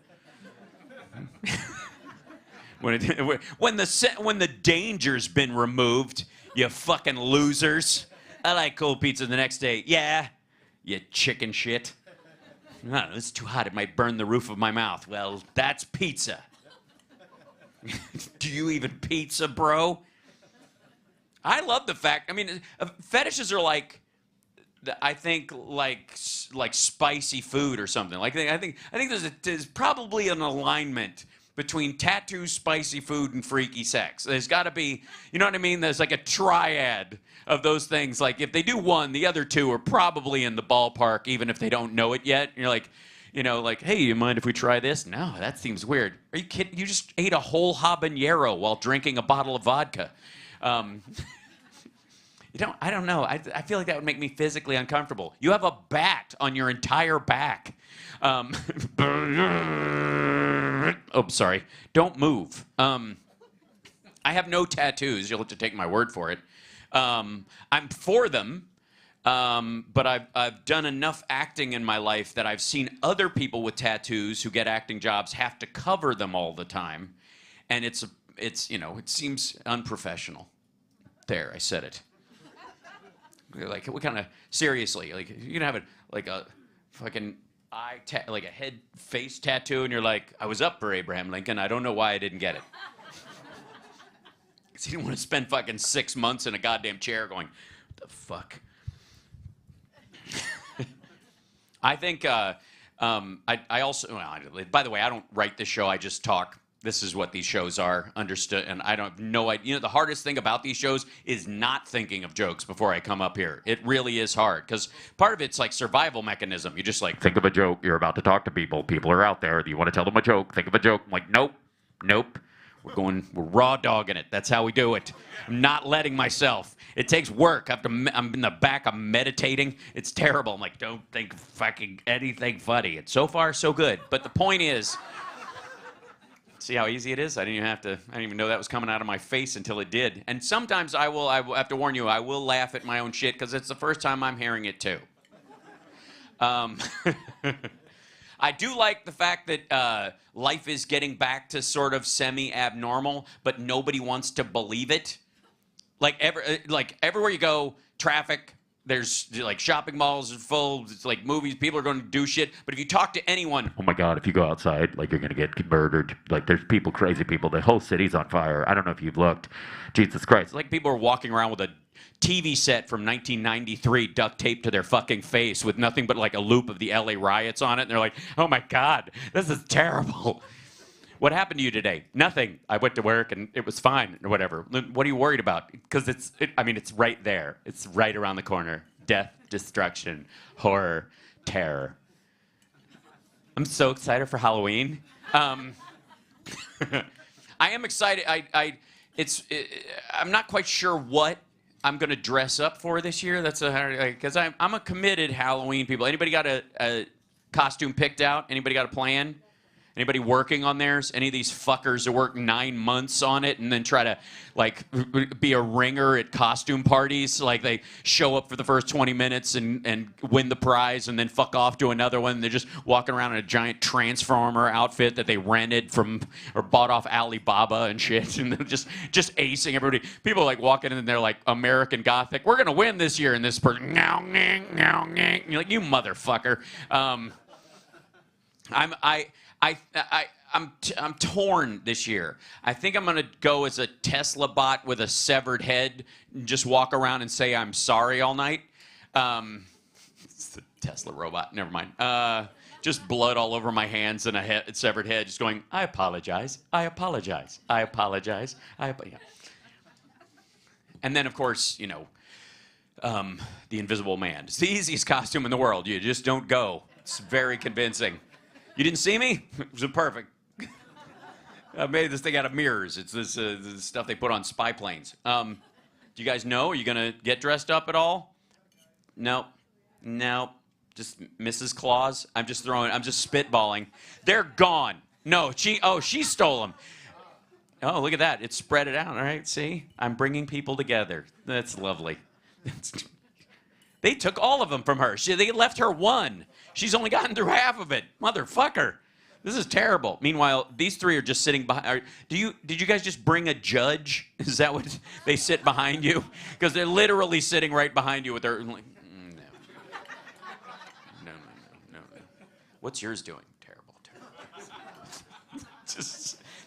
when the danger's been removed, you fucking losers. I like cold pizza the next day. Yeah, you chicken shit. I don't know, it's too hot. It might burn the roof of my mouth. Well, that's pizza. Do you even pizza, bro? I love the fact. I mean, fetishes are like, I think like spicy food or something. Like I think there's probably an alignment between tattoos, spicy food, and freaky sex. There's got to be, you know what I mean? There's like a triad of those things. Like if they do one, the other two are probably in the ballpark, even if they don't know it yet. You're like, you know, like, hey, you mind if we try this? No, that seems weird. Are you kidding? You just ate a whole habanero while drinking a bottle of vodka. I don't know. I feel like that would make me physically uncomfortable. You have a bat on your entire back. Oh, sorry. Don't move. I have no tattoos. You'll have to take my word for it. I'm for them, but I've done enough acting in my life that I've seen other people with tattoos who get acting jobs have to cover them all the time, and it's you know, it seems unprofessional. There, I said it. Like, what kind of, seriously, like, you can have it like a fucking like a head face tattoo, and you're like, I was up for Abraham Lincoln. I don't know why I didn't get it. Because he didn't want to spend fucking 6 months in a goddamn chair going, what the fuck? I think, I also, well, by the way, I don't write this show, I just talk. This is what these shows are, understood, and I don't have no idea. You know, the hardest thing about these shows is not thinking of jokes before I come up here. It really is hard, because part of it's like survival mechanism. You just like, think of a joke. You're about to talk to people. People are out there. Do you want to tell them a joke? Think of a joke. I'm like, nope, nope. We're raw dogging it. That's how we do it. I'm not letting myself. It takes work. I'm in the back. I'm meditating. It's terrible. I'm like, don't think fucking anything funny. It's so far so good. But the point is, see how easy it is? I didn't even know that was coming out of my face until it did. And sometimes I will have to warn you, I will laugh at my own shit because it's the first time I'm hearing it too. I do like the fact that life is getting back to sort of semi-abnormal, but nobody wants to believe it. Like everywhere you go, traffic, there's like shopping malls are full, it's like movies, people are going to do shit. But if you talk to anyone, oh my God, if you go outside, like you're going to get murdered. Like there's people, crazy people, the whole city's on fire. I don't know if you've looked. Jesus Christ. Like people are walking around with a TV set from 1993 duct taped to their fucking face with nothing but like a loop of the LA riots on it. And they're like, oh my God, this is terrible. What happened to you today? Nothing. I went to work and it was fine or whatever. What are you worried about? Because it's right there. It's right around the corner. Death, destruction, horror, terror. I'm so excited for Halloween. I am excited. I'm not quite sure what I'm going to dress up for this year. That's because I'm a committed Halloween people. Anybody got a costume picked out? Anybody got a plan? Anybody working on theirs? Any of these fuckers that work 9 months on it and then try to like be a ringer at costume parties? Like they show up for the first 20 minutes and win the prize and then fuck off to another one. They're just walking around in a giant Transformer outfit that they rented from or bought off Alibaba and shit, and they're just acing everybody. People like walking in and they're like American Gothic. We're gonna win this year, and this person, meow, meow, meow, meow. You're like, you motherfucker. I'm torn this year. I think I'm gonna go as a Tesla bot with a severed head and just walk around and say I'm sorry all night. It's the Tesla robot. Never mind. Just blood all over my hands and a severed head, just going, I apologize. I apologize. I apologize. Yeah. And then, of course, you know, the Invisible Man. It's the easiest costume in the world. You just don't go. It's very convincing. You didn't see me? It was perfect. I made this thing out of mirrors. It's this stuff they put on spy planes. Do you guys know? Are you going to get dressed up at all? No. Just Mrs. Claus. I'm just spitballing. They're gone. No, she stole them. Oh, look at that. It spread it out. All right, see? I'm bringing people together. That's lovely. They took all of them from her. They left her one. She's only gotten through half of it. Motherfucker. This is terrible. Meanwhile, these three are just sitting behind. Did you guys just bring a judge? Is that what they sit behind you? Because they're literally sitting right behind you with their. Like, no. What's yours doing? Terrible.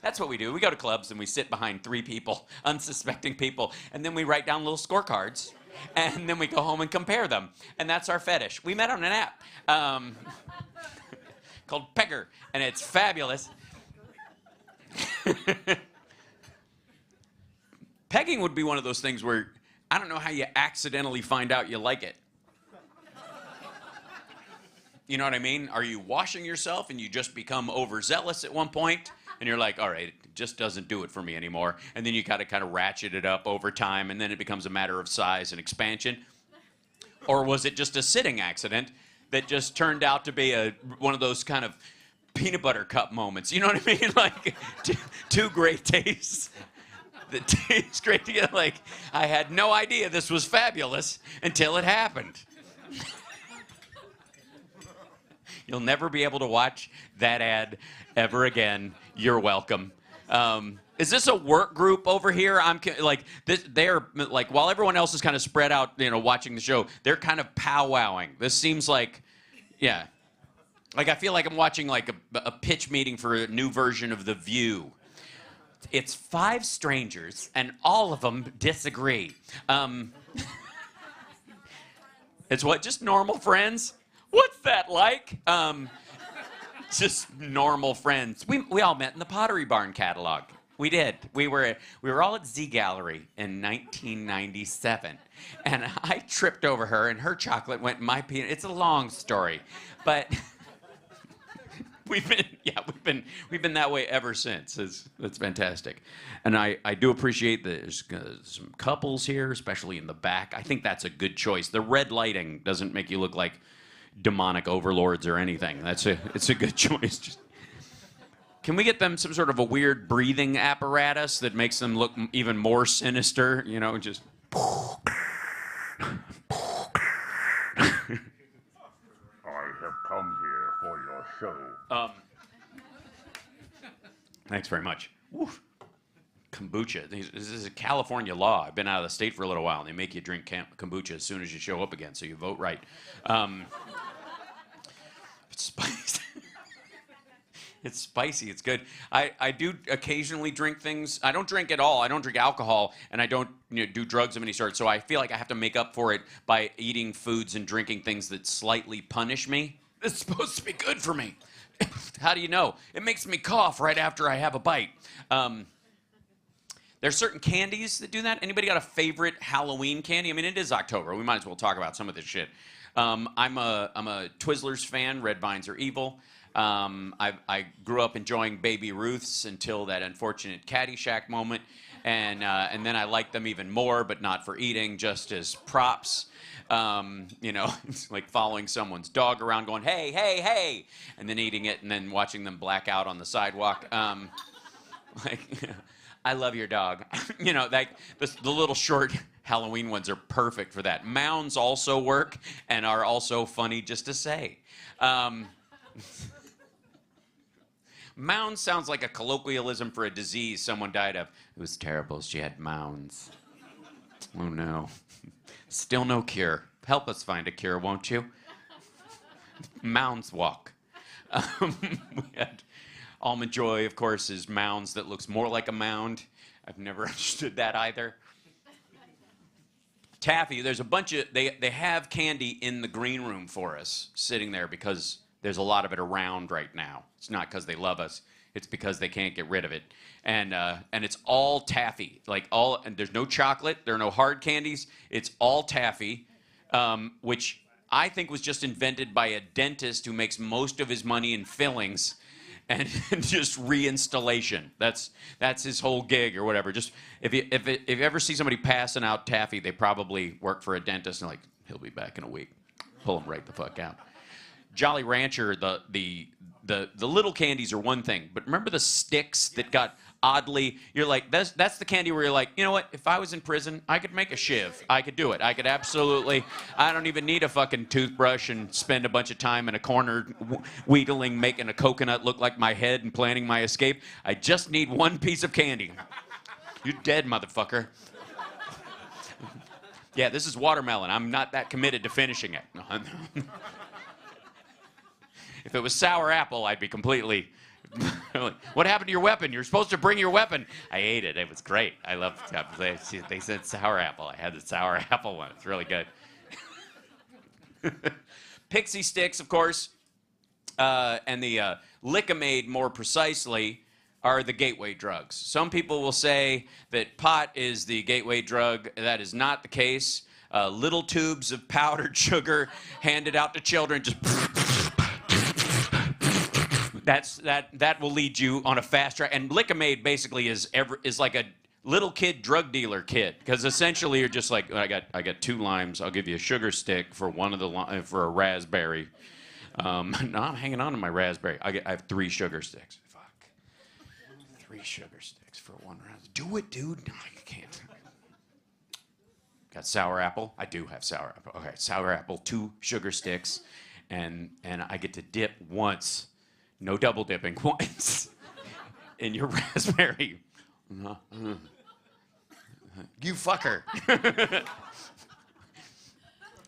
That's what we do. We go to clubs and we sit behind 3 people, unsuspecting people, and then we write down little scorecards, and then we go home and compare them. And that's our fetish. We met on an app called Pegger, and it's fabulous. Pegging would be one of those things where I don't know how you accidentally find out you like it. You know what I mean? Are you washing yourself and you just become overzealous at one point? And you're like, all right, it just doesn't do it for me anymore. And then you got to kind of ratchet it up over time, and then it becomes a matter of size and expansion. Or was it just a sitting accident that just turned out to be one of those kind of peanut butter cup moments? You know what I mean? Like two great tastes that taste great together. Like, I had no idea this was fabulous until it happened. You'll never be able to watch that ad ever again. You're welcome. Is this a work group over here? They're like, while everyone else is kind of spread out, you know, watching the show, they're kind of powwowing. This seems like, yeah. Like, I feel like I'm watching like a pitch meeting for a new version of The View. It's 5 strangers, and all of them disagree. It's what, just normal friends? What's that like? Just normal friends. We all met in the Pottery Barn catalog. We did. We were all at Z Gallery in 1997, and I tripped over her, and her chocolate went in my peanut. It's a long story, but we've been that way ever since. It's fantastic, and I do appreciate there's some couples here, especially in the back. I think that's a good choice. The red lighting doesn't make you look like demonic overlords or anything. It's a good choice. Can we get them some sort of a weird breathing apparatus that makes them look even more sinister? You know, just. I have come here for your show. Thanks very much. Woof. Kombucha. This is a California law. I've been out of the state for a little while, and they make you drink kombucha as soon as you show up again, so you vote right. It's spicy. It's spicy. It's good. I do occasionally drink things. I don't drink at all. I don't drink alcohol, and I don't do drugs of any sort. So I feel like I have to make up for it by eating foods and drinking things that slightly punish me. It's supposed to be good for me. How do you know? It makes me cough right after I have a bite. There's certain candies that do that. Anybody got a favorite Halloween candy? I mean, it is October. We might as well talk about some of this shit. I'm a Twizzlers fan. Red vines are evil. I grew up enjoying Baby Ruths until that unfortunate Caddyshack moment, and then I liked them even more, but not for eating, just as props. It's like following someone's dog around, going, "Hey, hey, hey," and then eating it, and then watching them black out on the sidewalk. I love your dog. The little short Halloween ones are perfect for that. Mounds also work and are also funny just to say. Mounds sounds like a colloquialism for a disease someone died of. It was terrible. She had mounds. Oh, no. Still no cure. Help us find a cure, won't you? Mounds walk. We had Almond Joy, of course, is mounds that looks more like a mound. I've never understood that either. Taffy, there's a bunch of, they have candy in the green room for us, sitting there because there's a lot of it around right now. It's not because they love us. It's because they can't get rid of it. And it's all taffy. And there's no chocolate. There are no hard candies. It's all taffy, which I think was just invented by a dentist who makes most of his money in fillings and just reinstallation. That's his whole gig or whatever. Just if you ever see somebody passing out taffy, they probably work for a dentist and he'll be back in a week. Pull him right the fuck out. Jolly Rancher, the little candies are one thing, but remember the sticks that got oddly, you're like, that's the candy where you're like, you know what, if I was in prison, I could make a shiv. I could do it. I could absolutely, I don't even need a fucking toothbrush and spend a bunch of time in a corner wheedling, making a coconut look like my head and planning my escape. I just need one piece of candy. You're dead, motherfucker. Yeah, this is watermelon. I'm not that committed to finishing it. If it was sour apple, I'd be completely Like, what happened to your weapon? You're supposed to bring your weapon. I ate it. It was great. I loved it. They said sour apple. I had the sour apple one. It's really good. Pixie sticks, of course, and the Lickamade, more precisely, are the gateway drugs. Some people will say that pot is the gateway drug. That is not the case. Little tubes of powdered sugar handed out to children, just that will lead you on a fast track. And Lickamade basically is like a little kid drug dealer kit, because essentially you're just like, I got 2 limes. I'll give you a sugar stick for for a raspberry. No, I'm hanging on to my raspberry. I have 3 sugar sticks. Fuck. 3 sugar sticks for 1 raspberry. Do it, dude. No, you can't. Got sour apple? I do have sour apple. Okay, sour apple, 2 sugar sticks, and I get to dip once. No double dipping, once in your raspberry. You fucker.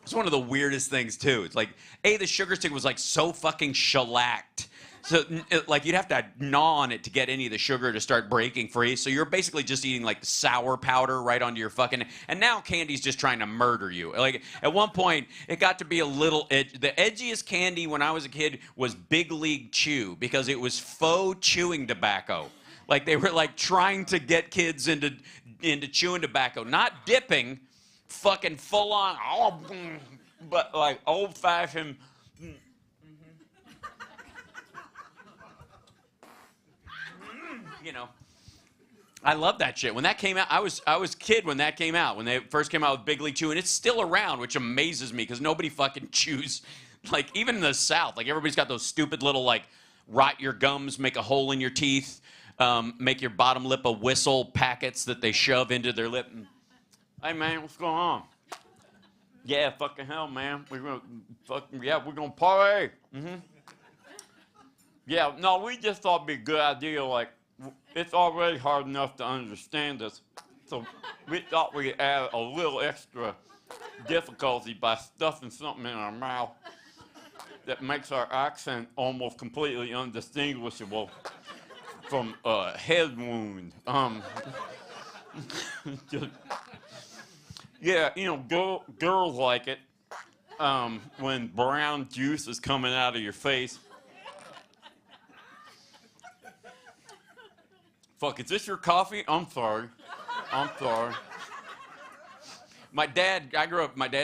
It's one of the weirdest things, too. It's like, the sugar stick was like so fucking shellacked. So, like, you'd have to gnaw on it to get any of the sugar to start breaking free. So you're basically just eating, like, sour powder right onto your fucking... And now candy's just trying to murder you. Like, at one point, it got to be a little... The edgiest candy when I was a kid was Big League Chew, because it was faux chewing tobacco. Like, they were, like, trying to get kids into chewing tobacco. Not dipping, fucking full-on... But, like, old-fashioned... You know, I love that shit. When that came out, I was a kid when that came out. When they first came out with Big League Chew, and it's still around, which amazes me because nobody fucking chews. Like, even in the South, like, everybody's got those stupid little, like, rot your gums, make a hole in your teeth, make your bottom lip a whistle packets that they shove into their lip. And, hey, man, what's going on? Yeah, fucking hell, man. We're gonna party. Yeah, no, we just thought it'd be a good idea, like, it's already hard enough to understand us, so we thought we'd add a little extra difficulty by stuffing something in our mouth that makes our accent almost completely undistinguishable from a head wound. Yeah, you know, girls like it when brown juice is coming out of your face. Fuck, is this your coffee? I'm sorry. I'm sorry. My dad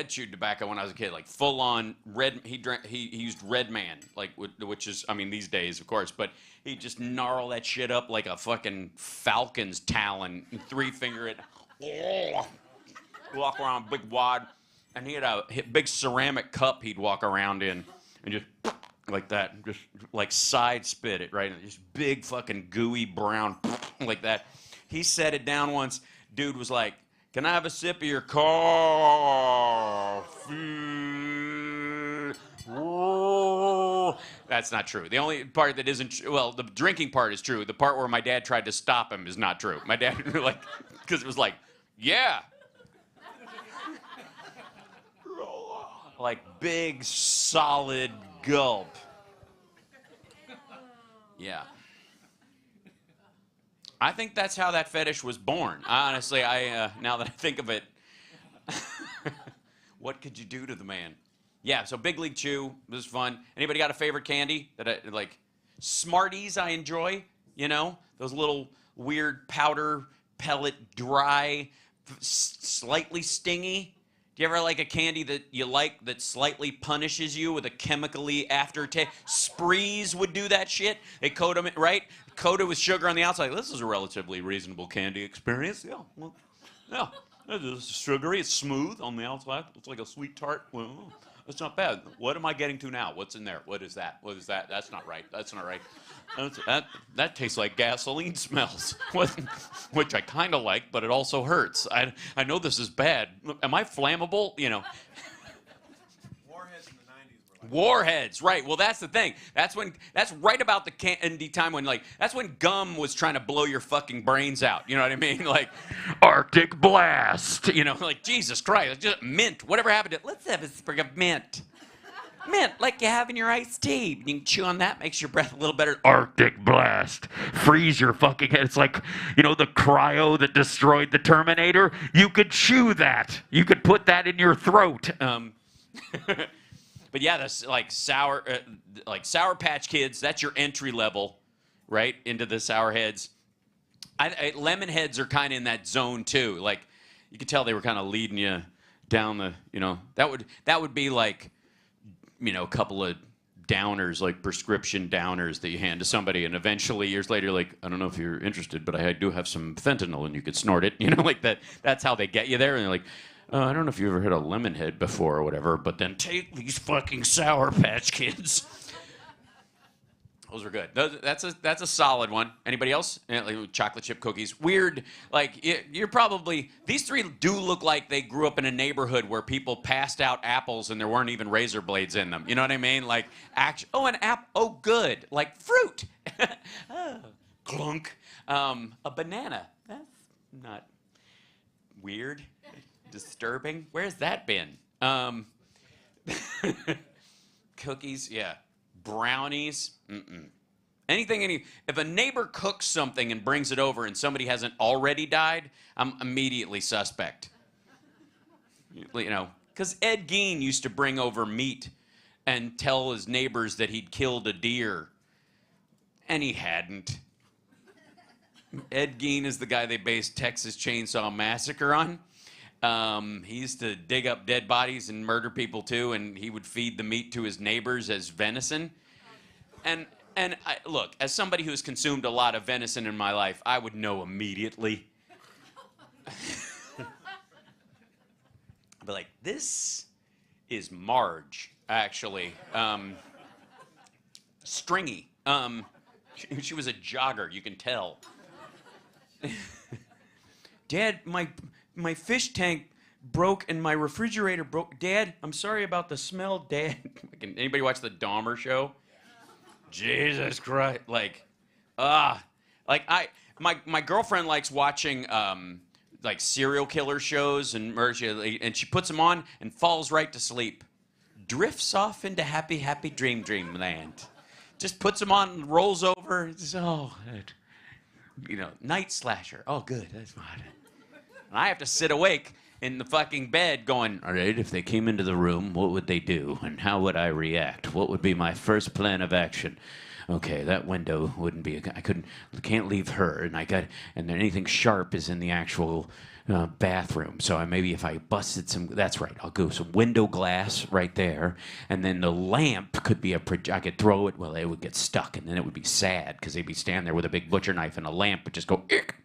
chewed tobacco when I was a kid, like full on red. He used Red Man, like, which is, I mean, these days, of course, but he just gnarl that shit up like a fucking falcon's talon, and 3-finger it, walk around big wad, and he had a big ceramic cup he'd walk around in, and just like that, just like side spit it, right? And just big fucking gooey brown like that. He set it down once. Dude was like, "Can I have a sip of your coffee?" That's not true. The only part that isn't, well, the drinking part is true. The part where my dad tried to stop him is not true. My dad, like, because it was like, yeah. Like big, solid gulp. Yeah. I think that's how that fetish was born. Honestly, now that I think of it, what could you do to the man? Yeah, so Big League Chew was fun. Anybody got a favorite candy that I like? Smarties I enjoy, you know? Those little weird powder pellet, dry, slightly stingy. Do you ever like a candy that you like that slightly punishes you with a chemically aftertaste? Sprees would do that shit. They coat them, right? Coat it with sugar on the outside. This is a relatively reasonable candy experience. Yeah, well, yeah. It's sugary. It's smooth on the outside. It's like a sweet tart. Well, that's not bad. What am I getting to now? What's in there? What is that? What is that? That's not right. That's not right. That tastes like gasoline smells, which I kind of like, but it also hurts. I know this is bad. Am I flammable? You know. Warheads in the 90s were like Warheads, right. Well, that's the thing. That's right about the candy time when, like, that's when gum was trying to blow your fucking brains out. You know what I mean? Like, Arctic Blast. You know, like, Jesus Christ. Just mint. Whatever happened to it? Let's have a sprig of mint. Mint, like you have in your iced tea. You can chew on that, makes your breath a little better. Arctic blast. Freeze your fucking head. It's like, you know, the cryo that destroyed the Terminator. You could chew that. You could put that in your throat. But yeah, that's like Sour Patch Kids. That's your entry level, right, into the Sour Heads. Lemon Heads are kind of in that zone too. Like you could tell they were kind of leading you down the, you know, that would be like, you know, a couple of downers, like prescription downers that you hand to somebody, and eventually years later, you're like, I don't know if you're interested, but I do have some fentanyl, and you could snort it. You know, like that. That's how they get you there, and they're like. I don't know if you ever had a lemon head before or whatever, but then take these fucking Sour Patch Kids. Those are good. That's a solid one. Anybody else? Like chocolate chip cookies. Weird. Like you're probably these three do look like they grew up in a neighborhood where people passed out apples and there weren't even razor blades in them. You know what I mean? Like an apple. Oh, good. Like fruit. Oh, clunk. A banana. That's not weird. Disturbing. Where's that been? Cookies, yeah. Brownies, Anything, if a neighbor cooks something and brings it over and somebody hasn't already died, I'm immediately suspect. You know, because Ed Gein used to bring over meat and tell his neighbors that he'd killed a deer, and he hadn't. Ed Gein is the guy they based Texas Chainsaw Massacre on. He used to dig up dead bodies and murder people too, and he would feed the meat to his neighbors as venison. And look, as somebody who's consumed a lot of venison in my life, I would know immediately. I'd be like, this is Marge, actually. Stringy. She was a jogger, you can tell. Dad, my fish tank broke and my refrigerator broke. Dad, I'm sorry about the smell, Dad. Anybody watch the Dahmer show? Jesus Christ. My girlfriend likes watching like serial killer shows and she puts them on and falls right to sleep. Drifts off into happy, happy dream land. Just puts them on and rolls over. Just, night slasher. Oh, good. That's fine. And I have to sit awake in the fucking bed going, all right, if they came into the room, what would they do? And how would I react? What would be my first plan of action? Okay, that window wouldn't be, can't leave her. And then anything sharp is in the actual bathroom. So maybe if I busted that's right, I'll go some window glass right there. And then the lamp could be I could throw it, well, it would get stuck. And then it would be sad because they'd be standing there with a big butcher knife and a lamp would just go,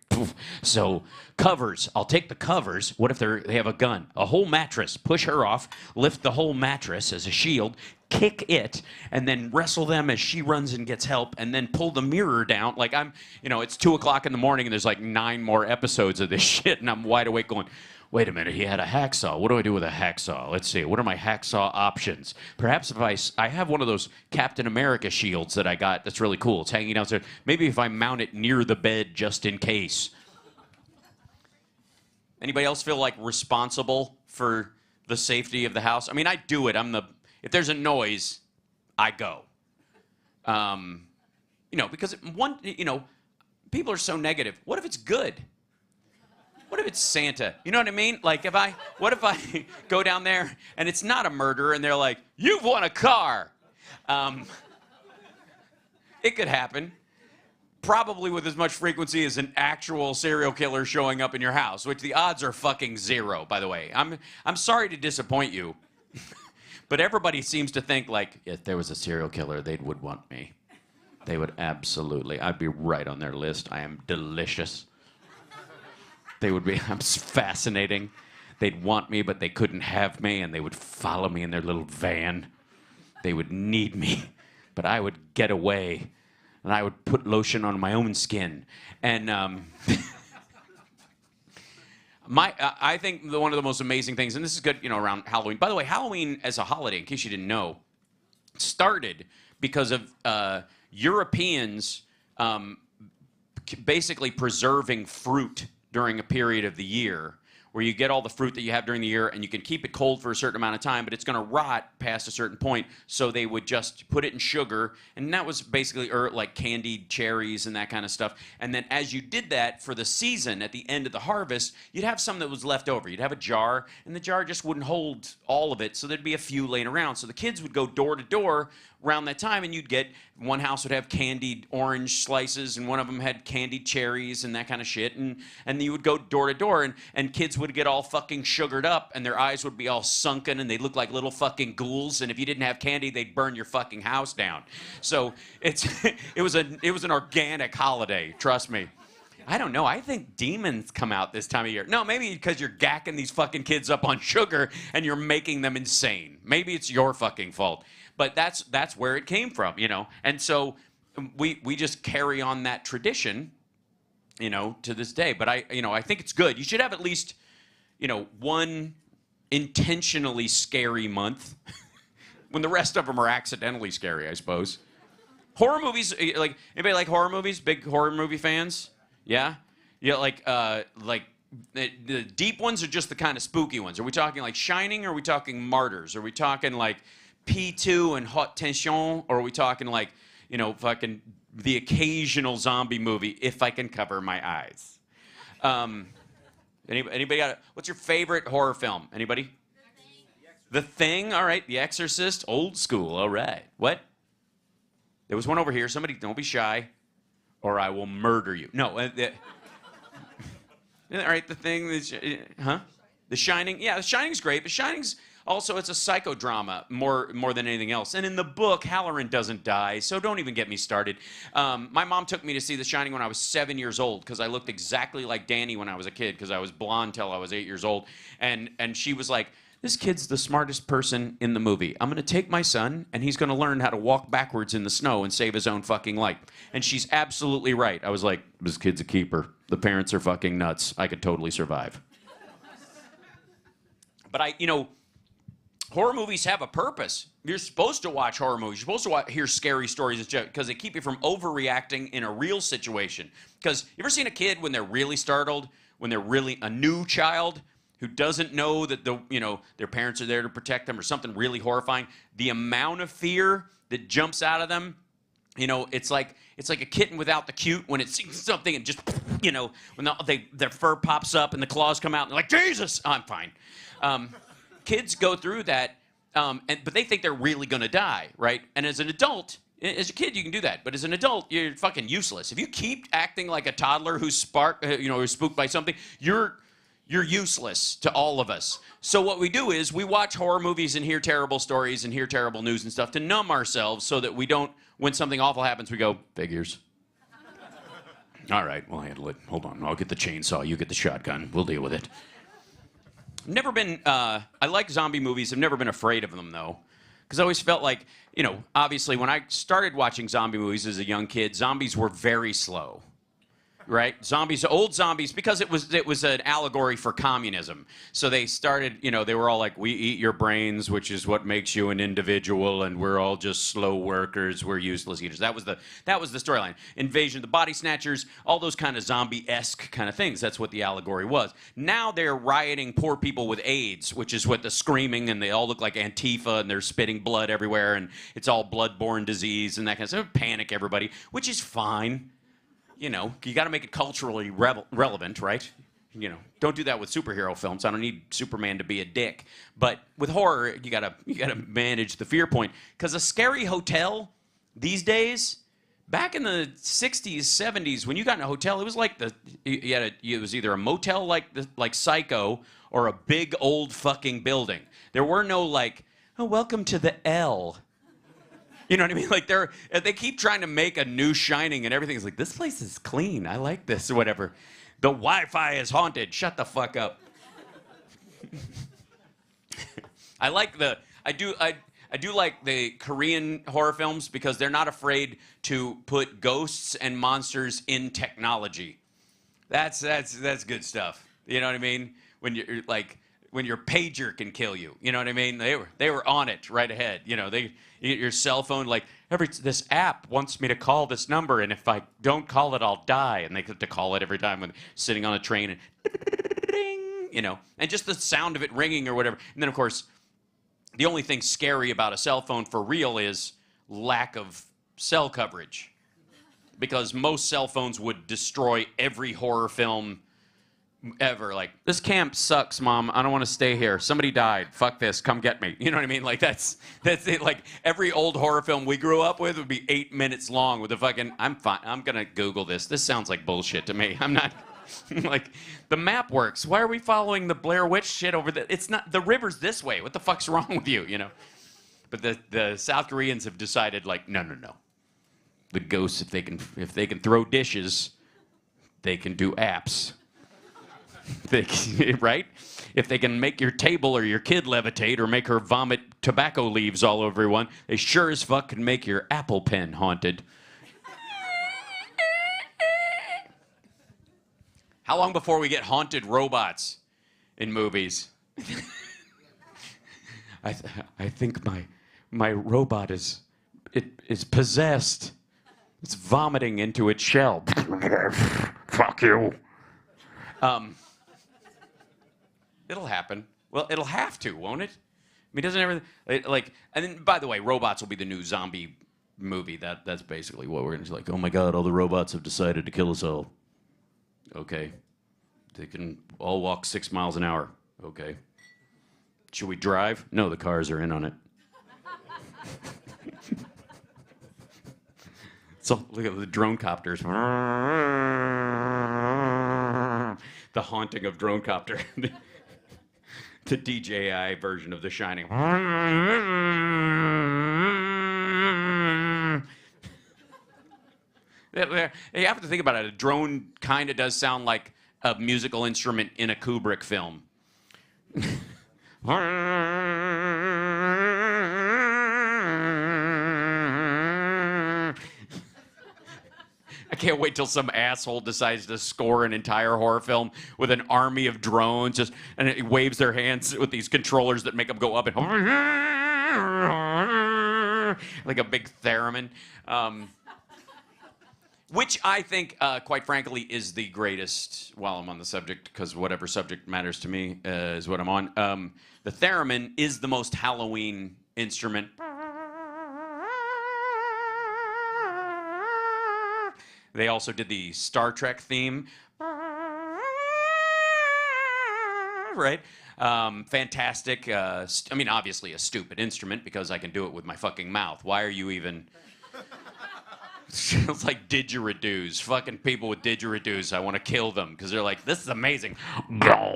poof. So covers, I'll take the covers. What if they have a gun? A whole mattress, push her off, lift the whole mattress as a shield, kick it, and then wrestle them as she runs and gets help, and then pull the mirror down. Like it's 2 o'clock in the morning and there's like 9 more episodes of this shit, and I'm wide awake going, wait a minute, he had a hacksaw. What do I do with a hacksaw? Let's see, what are my hacksaw options? Perhaps if I have one of those Captain America shields that I got that's really cool. It's hanging downstairs. Maybe if I mount it near the bed just in case. Anybody else feel like responsible for the safety of the house? I mean, I do it. If there's a noise, I go. Because people are so negative. What if it's good? What if it's Santa? You know what I mean? Like, what if I go down there and it's not a murder and they're like, you've won a car? It could happen. Probably with as much frequency as an actual serial killer showing up in your house, which the odds are fucking 0, by the way. I'm sorry to disappoint you, but everybody seems to think like, if there was a serial killer, they would want me. They would absolutely. I'd be right on their list. I am delicious. I'm fascinating. They'd want me, but they couldn't have me, and they would follow me in their little van. They would need me, but I would get away, and I would put lotion on my own skin. And I think one of the most amazing things, and this is good, around Halloween. By the way, Halloween as a holiday, in case you didn't know, started because of Europeans basically preserving fruit during a period of the year where you get all the fruit that you have during the year and you can keep it cold for a certain amount of time, but it's going to rot past a certain point. So they would just put it in sugar, and that was basically like candied cherries and that kind of stuff. And then as you did that for the season, at the end of the harvest, you'd have some that was left over. You'd have a jar, and the jar just wouldn't hold all of it, so there'd be a few laying around. So the kids would go door to door around that time, and you'd get, one house would have candied orange slices, and one of them had candied cherries and that kind of shit, and you would go door to door, and kids would get all fucking sugared up, and their eyes would be all sunken, and they'd look like little fucking ghouls, and if you didn't have candy, they'd burn your fucking house down. So it was an organic holiday, trust me. I don't know. I think demons come out this time of year. No, maybe because you're gacking these fucking kids up on sugar and you're making them insane. Maybe it's your fucking fault. But that's where it came from, you know. And so we just carry on that tradition, you know, to this day. But I think it's good. You should have at least, you know, one intentionally scary month when the rest of them are accidentally scary, I suppose. Horror movies, like, anybody like horror movies? Big horror movie fans? Yeah? Yeah, like the deep ones are just the kind of spooky ones. Are we talking like Shining, or are we talking Martyrs? Are we talking like P2 and Haute Tension? Or are we talking like, you know, fucking the occasional zombie movie, if I can cover my eyes? Anybody got what's your favorite horror film? Anybody? The Thing? All right. The Exorcist? Old school. All right. What? There was one over here. Somebody, don't be shy, or I will murder you. No. All right, The Thing. Huh? The Shining. Yeah, The Shining's great. The Shining's also, it's a psychodrama more than anything else. And in the book, Halloran doesn't die, so don't even get me started. My mom took me to see The Shining when I was 7 years old, because I looked exactly like Danny when I was a kid, because I was blonde till I was 8 years old. And she was like, this kid's the smartest person in the movie. I'm going to take my son, and he's going to learn how to walk backwards in the snow and save his own fucking life. And she's absolutely right. I was like, this kid's a keeper. The parents are fucking nuts. I could totally survive. But horror movies have a purpose. You're supposed to watch horror movies. You're supposed to hear scary stories because they keep you from overreacting in a real situation. Because you ever seen a kid when they're really startled, when they're really a new child who doesn't know that their parents are there to protect them, or something really horrifying? The amount of fear that jumps out of them, it's like a kitten without the cute when it sees something and just, when their fur pops up and the claws come out and they're like, Jesus, I'm fine. Kids go through that, but they think they're really going to die, right? And as an adult, as a kid, you can do that. But as an adult, you're fucking useless. If you keep acting like a toddler who's spooked by something, you're useless to all of us. So what we do is we watch horror movies and hear terrible stories and hear terrible news and stuff to numb ourselves, so that we don't, when something awful happens, we go, figures. All right, we'll handle it. Hold on, I'll get the chainsaw, you get the shotgun. We'll deal with it. Never been, I like zombie movies. I've never been afraid of them, though. Because I always felt like, obviously when I started watching zombie movies as a young kid, zombies were very slow. Right? Old zombies, because it was an allegory for communism. So they started, they were all like, we eat your brains, which is what makes you an individual, and we're all just slow workers, we're useless eaters. That was the storyline. Invasion of the Body Snatchers, all those kind of zombie-esque kind of things. That's what the allegory was. Now they're rioting poor people with AIDS, which is what the screaming, and they all look like Antifa, and they're spitting blood everywhere, and it's all blood-borne disease and that kind of stuff. Panic everybody, which is fine. You got to make it culturally relevant, right? Don't do that with superhero films. I don't need Superman to be a dick. But with horror, you gotta manage the fear point. Because a scary hotel these days, back in the 60s, 70s, when you got in a hotel, it was like it was either a motel like Psycho, or a big old fucking building. There were no like, oh, welcome to the L. You know what I mean? Like they keep trying to make a new Shining, and everything's like, this place is clean. I like this or whatever. The Wi-Fi is haunted. Shut the fuck up. I do like the Korean horror films, because they're not afraid to put ghosts and monsters in technology. That's good stuff. You know what I mean? When your pager can kill you. You know what I mean? They were on it right ahead. Your cell phone, like, this app wants me to call this number, and if I don't call it, I'll die. And they have to call it every time when sitting on a train. And ding. you know, and just the sound of it ringing or whatever. And then, of course, the only thing scary about a cell phone for real is lack of cell coverage. Because most cell phones would destroy every horror film ever. Like, this camp sucks, Mom. I don't want to stay here. Somebody died. Fuck this. Come get me. You know what I mean? Like, that's it. Like, every old horror film we grew up with would be 8 minutes long with a fucking, I'm fine. I'm going to Google this. This sounds like bullshit to me. I'm not, like, the map works. Why are we following the Blair Witch shit over there? It's not, the river's this way. What the fuck's wrong with you, you know? But the South Koreans have decided, like, no. The ghosts, if they can throw dishes, they can do apps. Right? If they can make your table or your kid levitate or make her vomit tobacco leaves all over everyone, they sure as fuck can make your Apple Pen haunted. How long before we get haunted robots in movies? I think my robot is possessed. It's vomiting into its shell. Fuck you. It'll happen. Well, it'll have to, won't it? I mean, doesn't everything like? And then, by the way, robots will be the new zombie movie. That's basically what we're gonna do. Like, oh my God, all the robots have decided to kill us all. Okay, they can all walk 6 miles an hour. Okay, should we drive? No, the cars are in on it. So look at the drone copters. The haunting of drone copter. The DJI version of The Shining. You have to think about it. A drone kind of does sound like a musical instrument in a Kubrick film. I can't wait till some asshole decides to score an entire horror film with an army of drones, and it waves their hands with these controllers that make them go up and like a big theremin. Which I think, quite frankly, is the greatest, while I'm on the subject, because whatever subject matters to me is what I'm on. The theremin is the most Halloween instrument. They also did the Star Trek theme. Right? Fantastic. I mean, obviously a stupid instrument because I can do it with my fucking mouth. Why are you even... It's like didgeridoos. Fucking people with didgeridoos, I want to kill them because they're like, this is amazing. I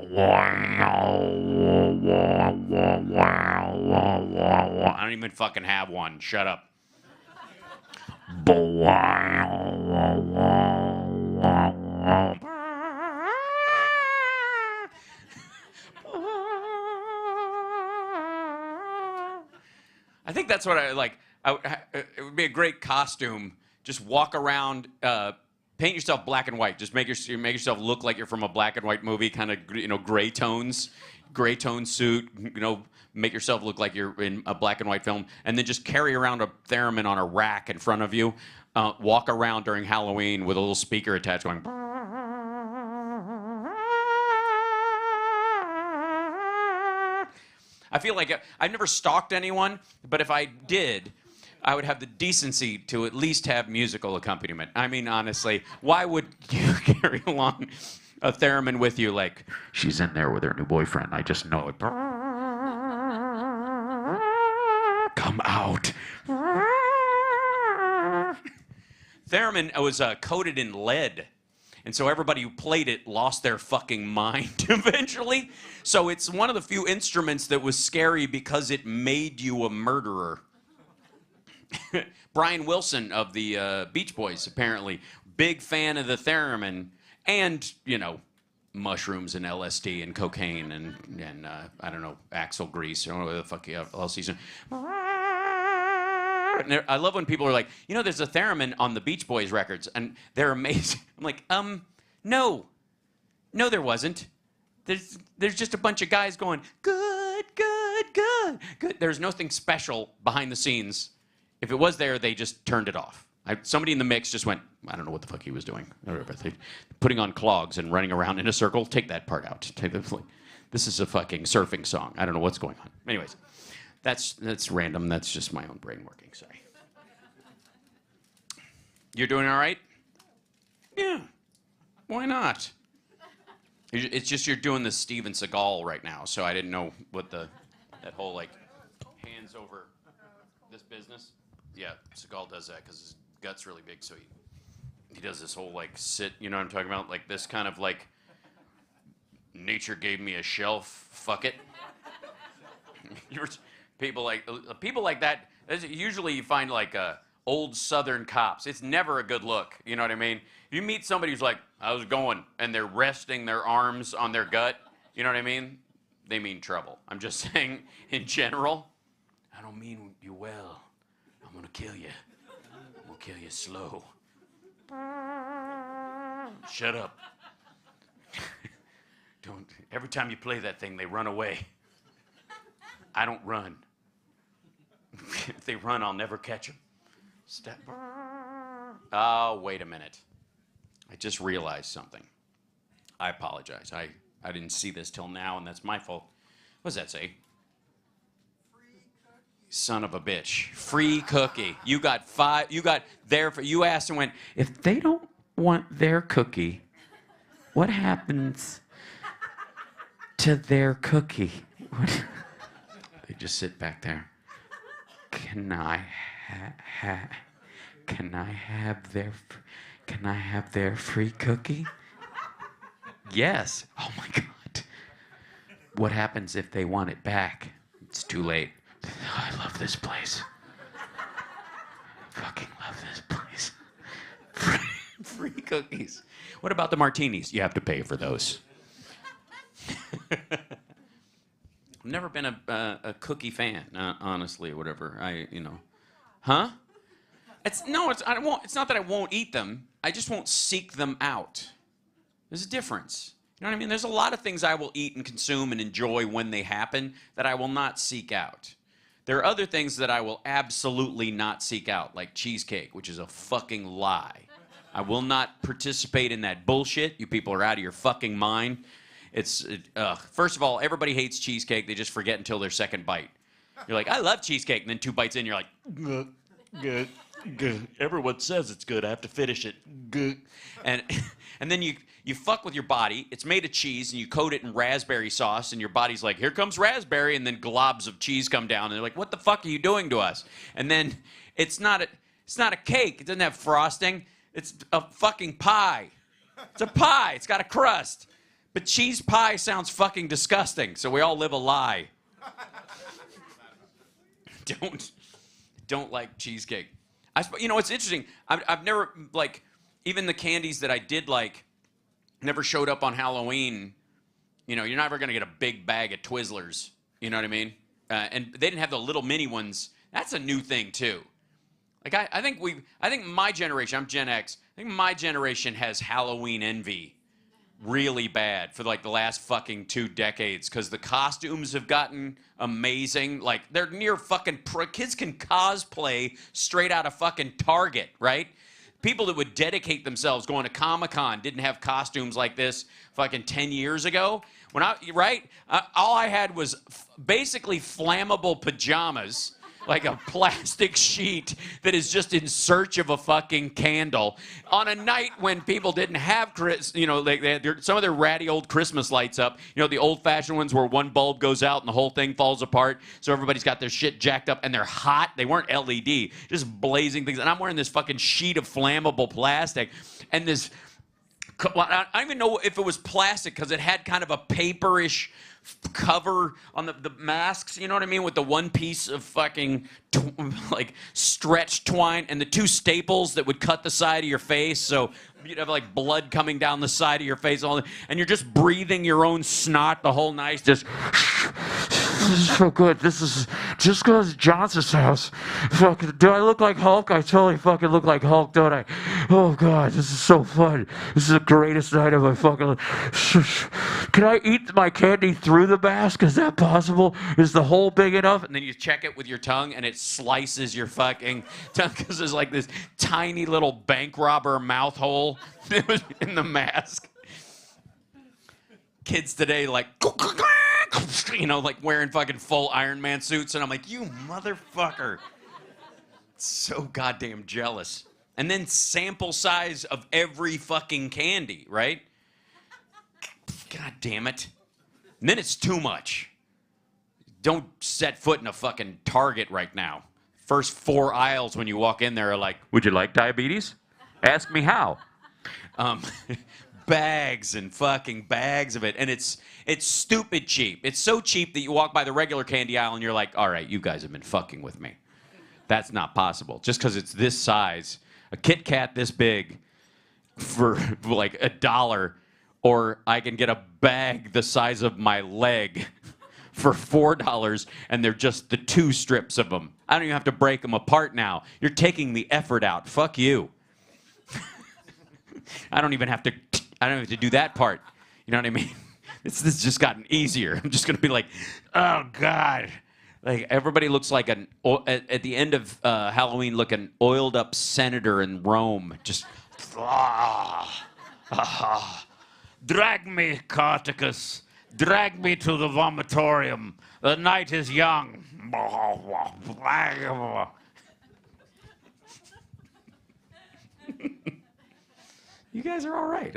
don't even fucking have one. Shut up. I think that's what I like. It would be a great costume. Just walk around, paint yourself black and white. Just make yourself look like you're from a black and white movie, kind of, you know, gray tone suit. You know, make yourself look like you're in a black and white film, and then just carry around a theremin on a rack in front of you. Walk around during Halloween with a little speaker attached, going. I feel like I've never stalked anyone, but if I did, I would have the decency to at least have musical accompaniment. I mean, honestly, why would you carry along a theremin with you like, she's in there with her new boyfriend, I just know it. Come out. Theremin was coated in lead. And so everybody who played it lost their fucking mind eventually. So it's one of the few instruments that was scary because it made you a murderer. Brian Wilson of the Beach Boys, apparently, big fan of the theremin and, you know, mushrooms and LSD and cocaine and I don't know, axle grease or whatever the fuck else he's in. I love when people are like, you know, there's a theremin on the Beach Boys records, and they're amazing. I'm like, no, there wasn't. There's just a bunch of guys going, good. There's nothing special behind the scenes. If it was there, they just turned it off. Somebody in the mix just went, I don't know what the fuck he was doing. Putting on clogs and running around in a circle. Take that part out. This is a fucking surfing song. I don't know what's going on. Anyways, that's random. That's just my own brain working. Sorry. You're doing all right? Yeah. Why not? It's just you're doing the Steven Seagal right now, so I didn't know what that whole like hands over this business. Yeah, Seagal does that because his gut's really big, so he does this whole like sit. You know what I'm talking about? Like this kind of like nature gave me a shelf. Fuck it. People like that. Usually you find like old Southern cops. It's never a good look. You know what I mean? You meet somebody who's like, how's it going? And they're resting their arms on their gut. You know what I mean? They mean trouble. I'm just saying, in general, I don't mean you well. I'm going to kill you. I'm going to kill you slow. Shut up. Don't. Every time you play that thing, they run away. I don't run. If they run, I'll never catch them. Step. Oh, wait a minute. I just realized something. I apologize. I didn't see this till now, and that's my fault. What does that say? Free cookie. Son of a bitch. Free cookie. You got five. You asked and went, if they don't want their cookie, what happens to their cookie? They just sit back there. Can I have their free cookie? Yes. Oh my God. What happens if they want it back? It's too late. Oh, I love this place. I fucking love this place. Free cookies. What about the martinis? You have to pay for those. I've never been a cookie fan, honestly, or whatever. Huh? It's not that I won't eat them. I just won't seek them out. There's a difference. You know what I mean? There's a lot of things I will eat and consume and enjoy when they happen that I will not seek out. There are other things that I will absolutely not seek out, like cheesecake, which is a fucking lie. I will not participate in that bullshit. You people are out of your fucking mind. First of all, everybody hates cheesecake. They just forget until their second bite. You're like, I love cheesecake. And then 2 bites in, you're like, good. Everyone says it's good. I have to finish it. Good. And then you fuck with your body. It's made of cheese, and you coat it in raspberry sauce, and your body's like, here comes raspberry, and then globs of cheese come down, and they're like, what the fuck are you doing to us? And then it's not a cake. It doesn't have frosting. It's a fucking pie. It's a pie. It's got a crust. But cheese pie sounds fucking disgusting, so we all live a lie. Don't like cheesecake. It's interesting. I've never, like, even the candies that I did like never showed up on Halloween. You know, you're never going to get a big bag of Twizzlers. You know what I mean? And they didn't have the little mini ones. That's a new thing, too. Like, I think my generation, I'm Gen X, I think my generation has Halloween envy really bad for like the last fucking 2 decades because the costumes have gotten amazing. Like they're near fucking kids can cosplay straight out of fucking Target, right? People that would dedicate themselves going to Comic-Con didn't have costumes like this fucking 10 years ago. All I had was basically flammable pajamas, like a plastic sheet that is just in search of a fucking candle on a night when people didn't have, they had some of their ratty old Christmas lights up. You know, the old-fashioned ones where one bulb goes out and the whole thing falls apart. So everybody's got their shit jacked up and they're hot. They weren't LED, just blazing things. And I'm wearing this fucking sheet of flammable plastic and this, I don't even know if it was plastic because it had kind of a paperish cover on the masks, you know what I mean, with the one piece of fucking like stretched twine and the 2 staples that would cut the side of your face, so you'd have like blood coming down the side of your face, and you're just breathing your own snot the whole night, just this is so good. This is just because Johnson's house. Fucking, do I look like Hulk? I totally fucking look like Hulk, don't I? Oh God, this is so fun. This is the greatest night of my fucking life. Can I eat my candy through the mask? Is that possible? Is the hole big enough? And then you check it with your tongue, and it slices your fucking tongue because there's like this tiny little bank robber mouth hole that was in the mask. kids today like, you know, like wearing fucking full Iron Man suits, and I'm like, you motherfucker. So goddamn jealous. And then sample size of every fucking candy, right? God damn it. And then it's too much. Don't set foot in a fucking Target right now. First 4 aisles when you walk in there are like, would you like diabetes? Ask me how. Bags and fucking bags of it. And it's stupid cheap. It's so cheap that you walk by the regular candy aisle and you're like, all right, you guys have been fucking with me. That's not possible. Just because it's this size, a Kit Kat this big for like $1, or I can get a bag the size of my leg for $4, and they're just the 2 strips of them. I don't even have to break them apart now. You're taking the effort out. Fuck you. I don't have to do that part. You know what I mean? This has just gotten easier. I'm just gonna be like, oh God. Like everybody looks like at the end of Halloween, look an oiled up senator in Rome. Just drag me, Carticus. Drag me to the vomitorium. The night is young. You guys are all right.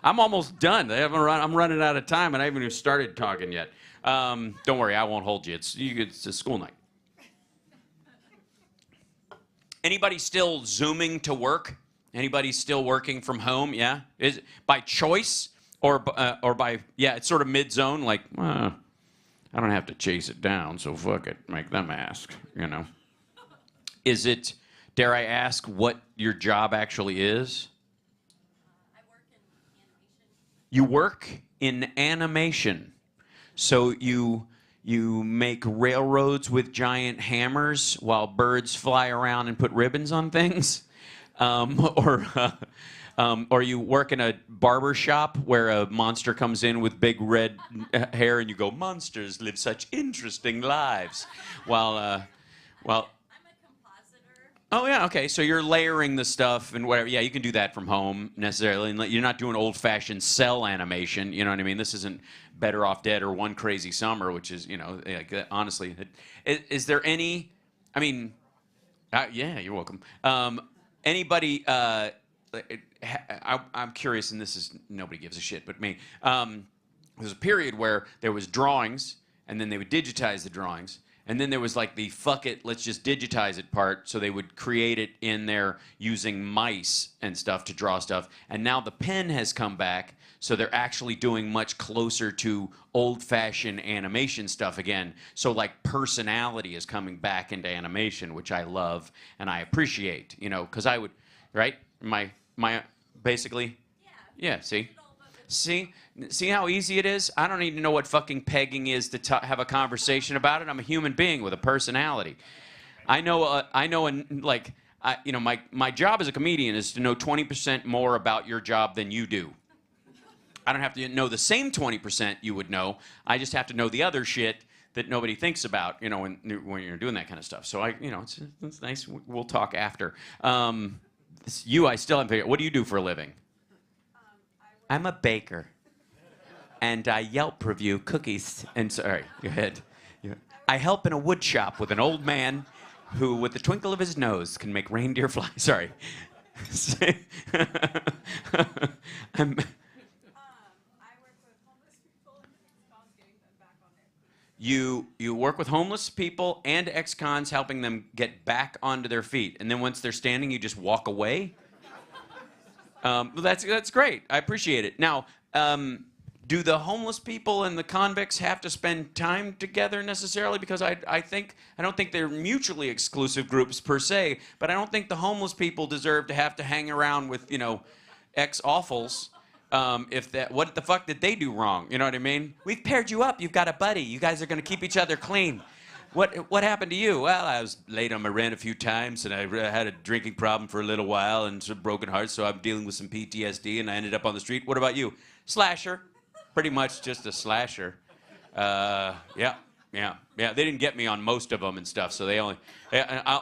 I'm almost done. I'm running out of time, and I haven't even started talking yet. Don't worry, I won't hold you. It's a school night. Anybody still Zooming to work? Anybody still working from home? Yeah? Is it by choice or by, yeah, it's sort of mid-zone, like, I don't have to chase it down, so fuck it, make them ask, you know? Is it, dare I ask, what your job actually is? I work in animation. You work in animation. So you make railroads with giant hammers while birds fly around and put ribbons on things? Or you work in a barber shop where a monster comes in with big red hair and you go, monsters live such interesting lives. While I'm a compositor. oh yeah, okay, so you're layering the stuff and whatever. Yeah, you can do that from home necessarily. And you're not doing old-fashioned cell animation, you know what I mean? This isn't Better Off Dead or One Crazy Summer, which is, you know, like, honestly, is there any, I mean, yeah, you're welcome. Anybody, I'm curious, and this is, nobody gives a shit but me. There's a period where there was drawings, and then they would digitize the drawings, and then there was like the fuck it, let's just digitize it part, so they would create it in there using mice and stuff to draw stuff, and now the pen has come back, so they're actually doing much closer to old-fashioned animation stuff again. So like personality is coming back into animation, which I love and I appreciate, you know, because I would, right? My basically, yeah. See how easy it is? I don't even know what fucking pegging is to have a conversation about it. I'm a human being with a personality. I know, you know, my job as a comedian is to know 20% more about your job than you do. I don't have to know the same 20% you would know. I just have to know the other shit that nobody thinks about, you know, when you're doing that kind of stuff. So you know, it's nice. We'll talk after. I still haven't figured out. What do you do for a living? I'm a baker, and I Yelp review cookies. And sorry, go ahead. I help in a wood shop with an old man who, with the twinkle of his nose, can make reindeer fly. Sorry. You work with homeless people and ex-cons, helping them get back onto their feet. And then once they're standing, you just walk away? Well, that's great. I appreciate it. Now, do the homeless people and the convicts have to spend time together necessarily? Because I don't think they're mutually exclusive groups per se, but I don't think the homeless people deserve to have to hang around with, you know, ex-awfuls. What the fuck did they do wrong? You know what I mean? We've paired you up. You've got a buddy. You guys are going to keep each other clean. What happened to you? Well, I was late on my rent a few times, and I had a drinking problem for a little while and some broken heart, so I'm dealing with some PTSD, and I ended up on the street. What about you? Slasher. Pretty much just a slasher. Yeah. They didn't get me on most of them and stuff, so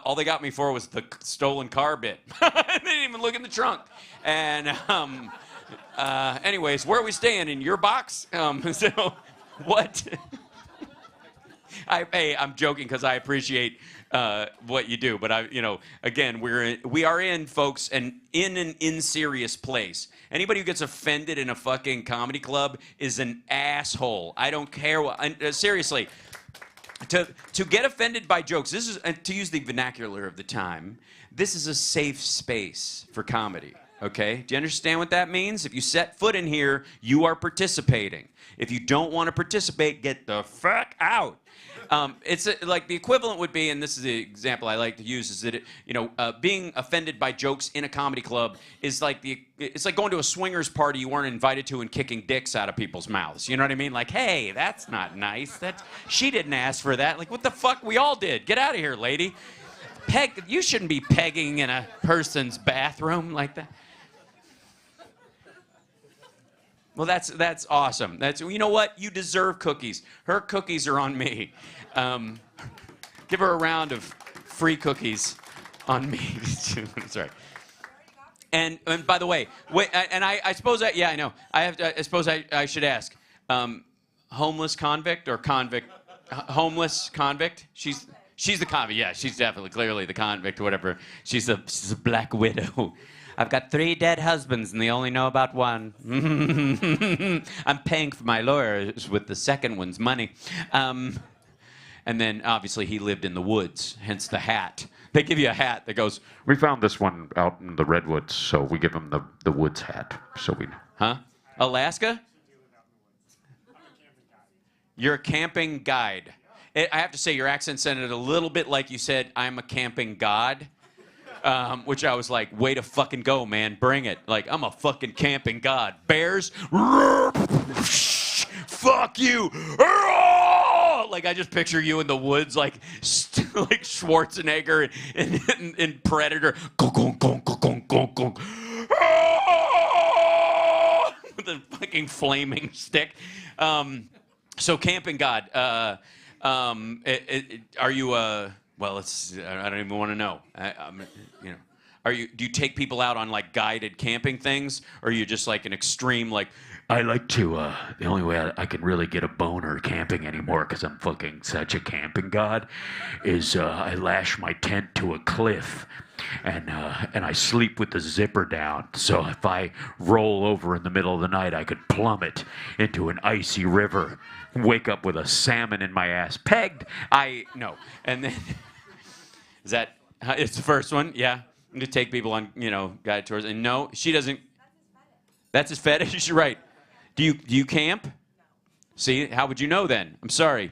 all they got me for was the stolen car bit. They didn't even look in the trunk. And Anyways, where are we staying? In your box? So, what? I'm joking because I appreciate what you do, but again, we are in, folks, and in an inserious place. Anybody who gets offended in a fucking comedy club is an asshole. I don't care what. Seriously, to get offended by jokes. This is, to use the vernacular of the time, this is a safe space for comedy. Okay? Do you understand what that means? If you set foot in here, you are participating. If you don't want to participate, get the fuck out. It's like the equivalent would be, and this is the example I like to use, is that being offended by jokes in a comedy club is like it's like going to a swingers party you weren't invited to and kicking dicks out of people's mouths. You know what I mean? Like, hey, that's not nice. She didn't ask for that. Like, what the fuck? We all did. Get out of here, lady. You shouldn't be pegging in a person's bathroom like that. Well, that's awesome. You know what? You deserve cookies. Her cookies are on me. Give her a round of free cookies on me. Sorry. And by the way, I suppose I know. I suppose I should ask. Homeless convict or convict? Homeless convict? She's the convict. Yeah, she's definitely, clearly the convict or whatever. She's a black widow. I've got 3 dead husbands, and they only know about one. I'm paying for my lawyers with the second one's money. And then, obviously, he lived in the woods, hence the hat. They give you a hat that goes, we found this one out in the redwoods, so we give him the woods hat. So we. Huh? Alaska? You're a camping guide. I have to say, your accent sounded a little bit like you said, I'm a camping god. Which I was like, way to fucking go, man. Bring it. Like, I'm a fucking camping god. Bears? Fuck you. Like, I just picture you in the woods, like Schwarzenegger in Predator. With a fucking flaming stick. So, camping god. Are you well, I don't even want to know. Do you take people out on like guided camping things, or are you just like an extreme like? I like to. The only way I can really get a boner camping anymore, because I'm fucking such a camping god, is I lash my tent to a cliff, and I sleep with the zipper down. So if I roll over in the middle of the night, I could plummet into an icy river, wake up with a salmon in my ass. Pegged. No, and then. Is that, it's the first one? Yeah. To take people on, guided tours. And no, she doesn't. That's his fetish? You're right. Do you camp? No. See, how would you know then? I'm sorry.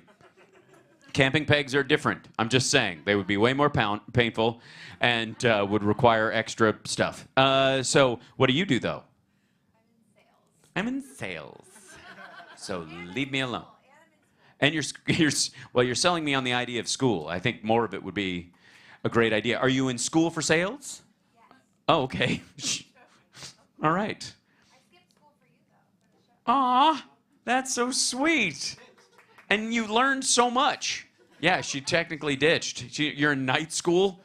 Camping pegs are different. I'm just saying. They would be way more painful and would require extra stuff. So what do you do, though? I'm in sales. So leave me alone. And you're selling me on the idea of school. I think more of it would be a great idea. Are you in school for sales? Yes. Oh, okay. All right. I skipped school for you, though. Aw, that's so sweet. And you learned so much. Yeah, she technically ditched. You're in night school?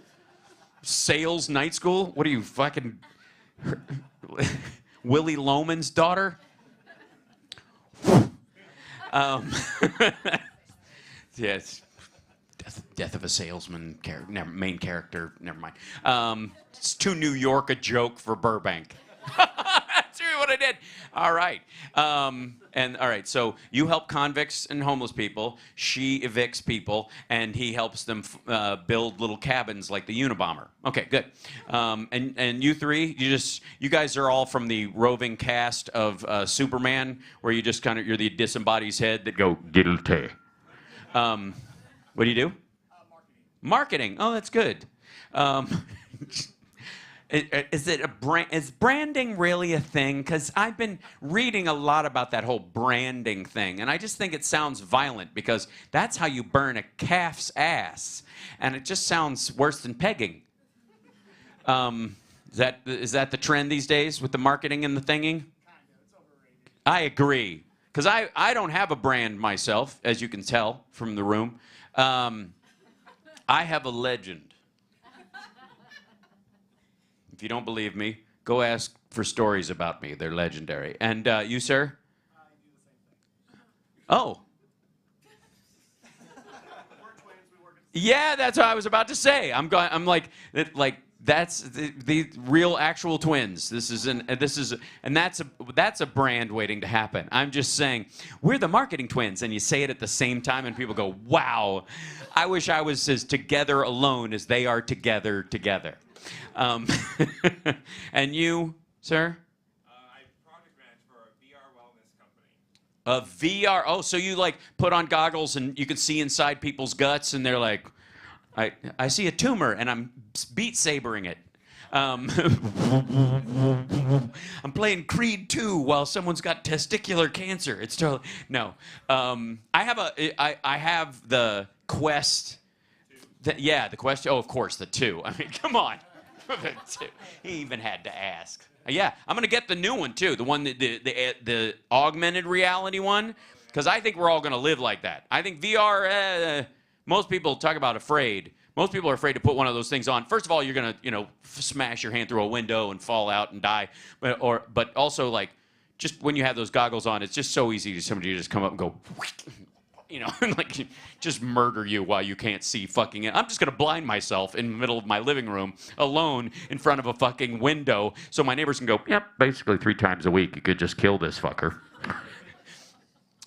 Sales night school? What are you, fucking Willie Loman's daughter? Yes. Death of a salesman main character. Never mind. It's too New York a joke for Burbank. That's really what I did. All right. All right. So you help convicts and homeless people. She evicts people, and he helps them build little cabins like the Unabomber. Okay, good. And you three, you guys are all from the roving cast of Superman, where you just you're the disembodied head that go guilty. What do you do? Marketing. Oh, that's good. Is branding really a thing? Because I've been reading a lot about that whole branding thing, and I just think it sounds violent, because that's how you burn a calf's ass, and it just sounds worse than pegging. Is that the trend these days with the marketing and the thinging? I agree, because I don't have a brand myself, as you can tell from the room. I have a legend. If you don't believe me, Go ask for stories about me. They're legendary. And you, sir? Oh. Yeah, that's what I was about to say. I'm like that's the real actual twins. That's a brand waiting to happen. I'm just saying we're the marketing twins, and you say it at the same time, and people go, "Wow, I wish I was as together alone as they are together." And you, sir? I project manage for a VR wellness company. A VR. Oh, so you like put on goggles and you can see inside people's guts, and they're like, I see a tumor, and I'm beat sabering it. I'm playing Creed 2 while someone's got testicular cancer. It's totally no. I have the Quest. The Quest. Oh, of course, the 2. I mean, come on. The 2. He even had to ask. Yeah, I'm gonna get the new one too. The one the augmented reality one, because I think we're all gonna live like that. I think VR. Most people talk about afraid. Most people are afraid to put one of those things on. First of all, you're gonna smash your hand through a window and fall out and die. But also like just when you have those goggles on, it's just so easy to somebody to just come up and go. And like just murder you while you can't see fucking it. I'm just gonna blind myself in the middle of my living room alone in front of a fucking window so my neighbors can go, yep, basically 3 times a week you could just kill this fucker.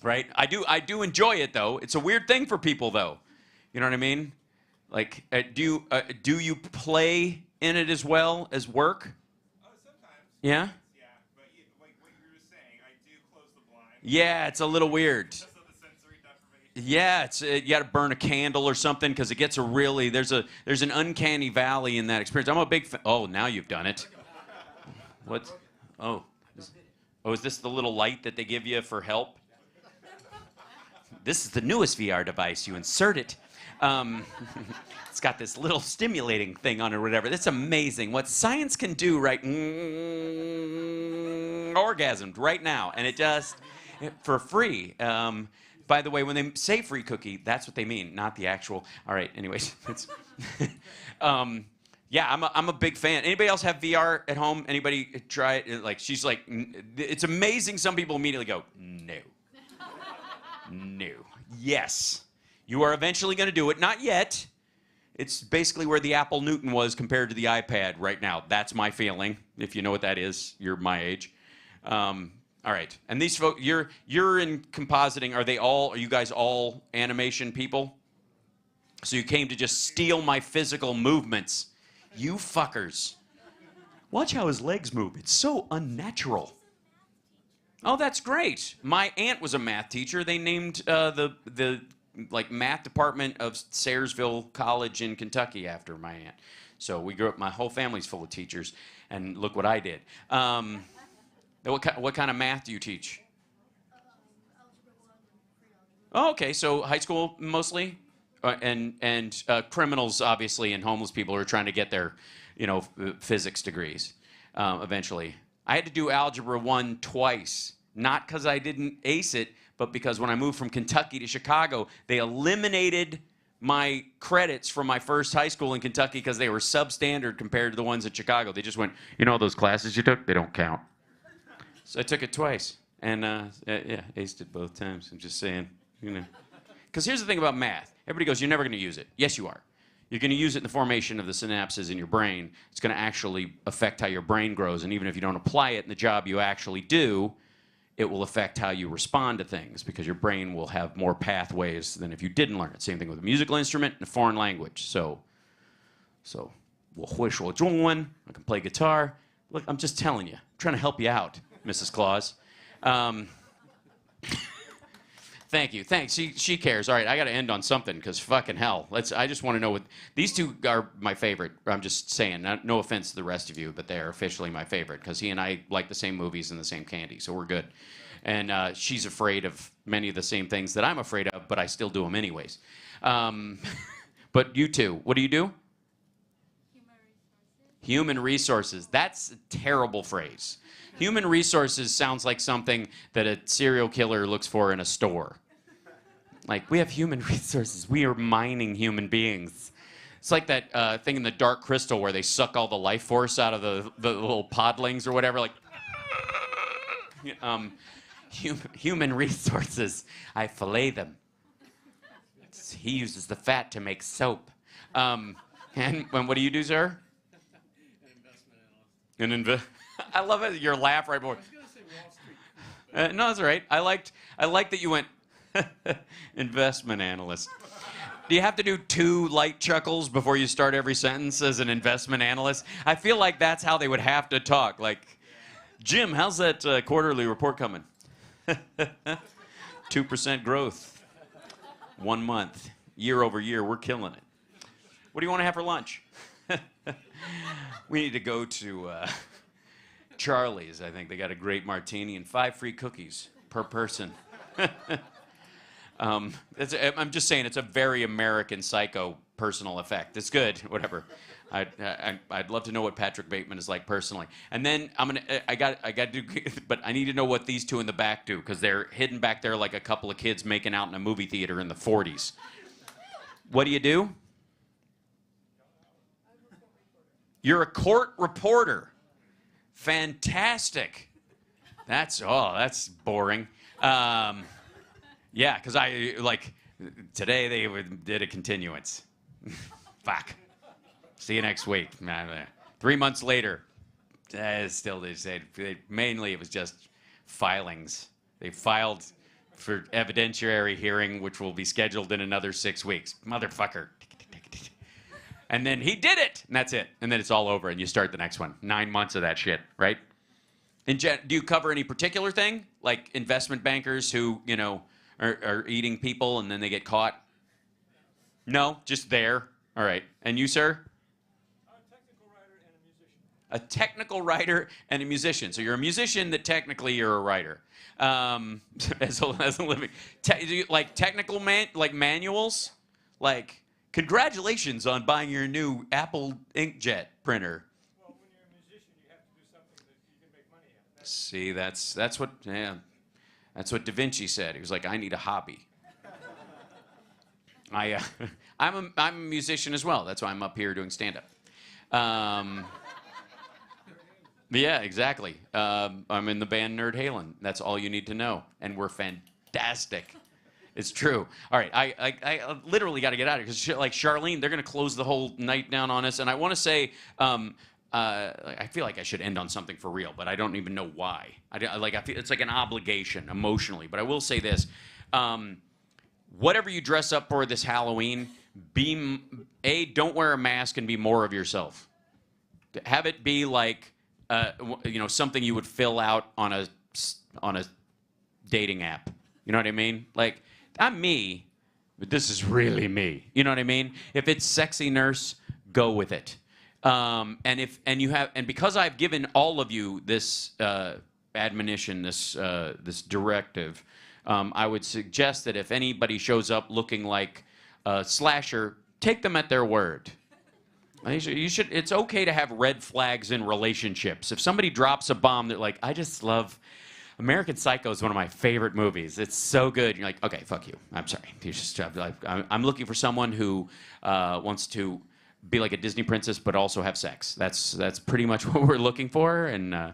Right? I do enjoy it though. It's a weird thing for people though. You know what I mean? Like do you play in it as well as work? Sometimes. Yeah? Yeah, but like what you were saying, I do close the blind. Yeah, it's a little weird. Yeah, it's you got to burn a candle or something because it gets there's an uncanny valley in that experience. I'm a big fan. Oh, now you've done it. What? Oh, is this the little light that they give you for help? This is the newest VR device. You insert it. It's got this little stimulating thing on it or whatever. That's amazing. What science can do, right? Orgasmed right now, and it just for free. By the way, when they say free cookie, that's what they mean, not the actual. All right, anyways. Yeah, I'm a big fan. Anybody else have VR at home? Anybody try it? Like, she's like, it's amazing. Some people immediately go, no. No. Yes. You are eventually going to do it. Not yet. It's basically where the Apple Newton was compared to the iPad right now. That's my feeling. If you know what that is, you're my age. All right, and these folks, you're in compositing. Are you guys all animation people? So you came to just steal my physical movements, you fuckers. Watch how his legs move. It's so unnatural. Oh, that's great. My aunt was a math teacher. They named the math department of Sayersville College in Kentucky after my aunt. So we grew up. My whole family's full of teachers, and look what I did. What kind of math do you teach? Oh, okay, so high school mostly, and criminals obviously, and homeless people who are trying to get their, physics degrees eventually. I had to do Algebra 1 twice, not because I didn't ace it, but because when I moved from Kentucky to Chicago, they eliminated my credits from my first high school in Kentucky because they were substandard compared to the ones at Chicago. They just went, those classes you took, they don't count. So I took it twice, and aced it both times. I'm just saying, Because here's the thing about math. Everybody goes, you're never going to use it. Yes, you are. You're going to use it in the formation of the synapses in your brain. It's going to actually affect how your brain grows, and even if you don't apply it in the job you actually do, it will affect how you respond to things, because your brain will have more pathways than if you didn't learn it. Same thing with a musical instrument and a foreign language. So, 我会说中文, I can play guitar. Look, I'm just telling you. I'm trying to help you out. Mrs. Claus. Thank you. Thanks. She cares. All right, I got to end on something because fucking hell. I just want to know what these two are my favorite. I'm just saying. No offense to the rest of you, but they're officially my favorite because he and I like the same movies and the same candy, so we're good. And she's afraid of many of the same things that I'm afraid of, but I still do them anyways. But you two, what do you do? Human resources. That's a terrible phrase. Human resources sounds like something that a serial killer looks for in a store. Like, we have human resources. We are mining human beings. It's like that thing in the Dark Crystal where they suck all the life force out of the little podlings or whatever. Like, human resources, I fillet them. He uses the fat to make soap. And what do you do, sir? An investment analyst. I love it. Your laugh right before. I was going to say Wall Street. No, that's all right. I liked that you went investment analyst. Do you have to do 2 light chuckles before you start every sentence as an investment analyst? I feel like that's how they would have to talk. Like, Jim, how's that quarterly report coming? 2% growth. 1 month. Year over year, we're killing it. What do you want to have for lunch? We need to go to Charlie's. I think they got a great martini and 5 free cookies per person. I'm just saying it's a very American Psycho personal effect. It's good, whatever. I'd love to know what Patrick Bateman is like personally. And then I got to do, but I need to know what these 2 in the back do because they're hidden back there like a couple of kids making out in a movie theater in the 40s. What do you do? You're a court reporter. Fantastic. That's boring. Yeah, because today they did a continuance. Fuck. See you next week. 3 months later, still they said, mainly it was just filings. They filed for evidentiary hearing, which will be scheduled in another 6 weeks. Motherfucker. And then he did it, and that's it. And then it's all over, and you start the next one. 9 months of that shit, right? Do you cover any particular thing? Like investment bankers who, are eating people and then they get caught? No, just there. All right. And you, sir? A technical writer and a musician. So you're a musician that technically you're a writer. As a living. Do you like technical manuals? Like, congratulations on buying your new Apple inkjet printer. Well, when you're a musician, you have to do something that you can make money at. See, that's what Da Vinci said. He was like, I need a hobby. I'm a musician as well. That's why I'm up here doing stand-up. Yeah, exactly. I'm in the band Nerd Halen. That's all you need to know. And we're fantastic. It's true. All right, I literally got to get out of here because like Charlene, they're going to close the whole night down on us. And I want to say, I feel like I should end on something for real, but I don't even know why. I feel it's like an obligation emotionally. But I will say this: whatever you dress up for this Halloween, don't wear a mask and be more of yourself. Have it be like something you would fill out on a dating app. You know what I mean? Like, I'm me, but this is really me. You know what I mean? If it's sexy nurse, go with it. And because I've given all of you this admonition, this directive, I would suggest that if anybody shows up looking like a slasher, take them at their word. You should. It's okay to have red flags in relationships. If somebody drops a bomb, they're like, I just love American Psycho is one of my favorite movies. It's so good. You're like, okay, fuck you. I'm sorry. I'm looking for someone who wants to be like a Disney princess, but also have sex. That's pretty much what we're looking for. And I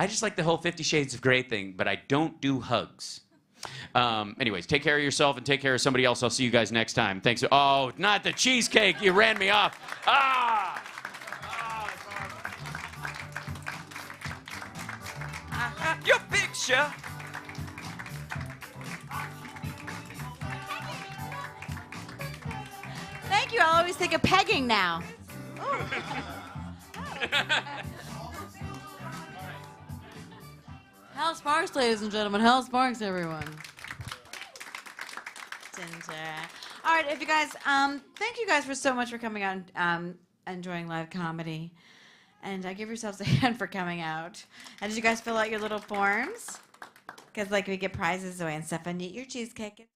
just like the whole 50 Shades of Grey thing, but I don't do hugs. Anyways, take care of yourself and take care of somebody else. I'll see you guys next time. Thanks. Oh, not the cheesecake. You ran me off. Your picture. Thank you. I'll always think of pegging now. Hal Sparks, ladies and gentlemen. Hal Sparks, everyone. All right, if you guys, thank you guys for so much for coming out and enjoying live comedy. And give yourselves a hand for coming out. And did you guys fill out your little forms? Because, we get prizes away and stuff. And eat your cheesecake.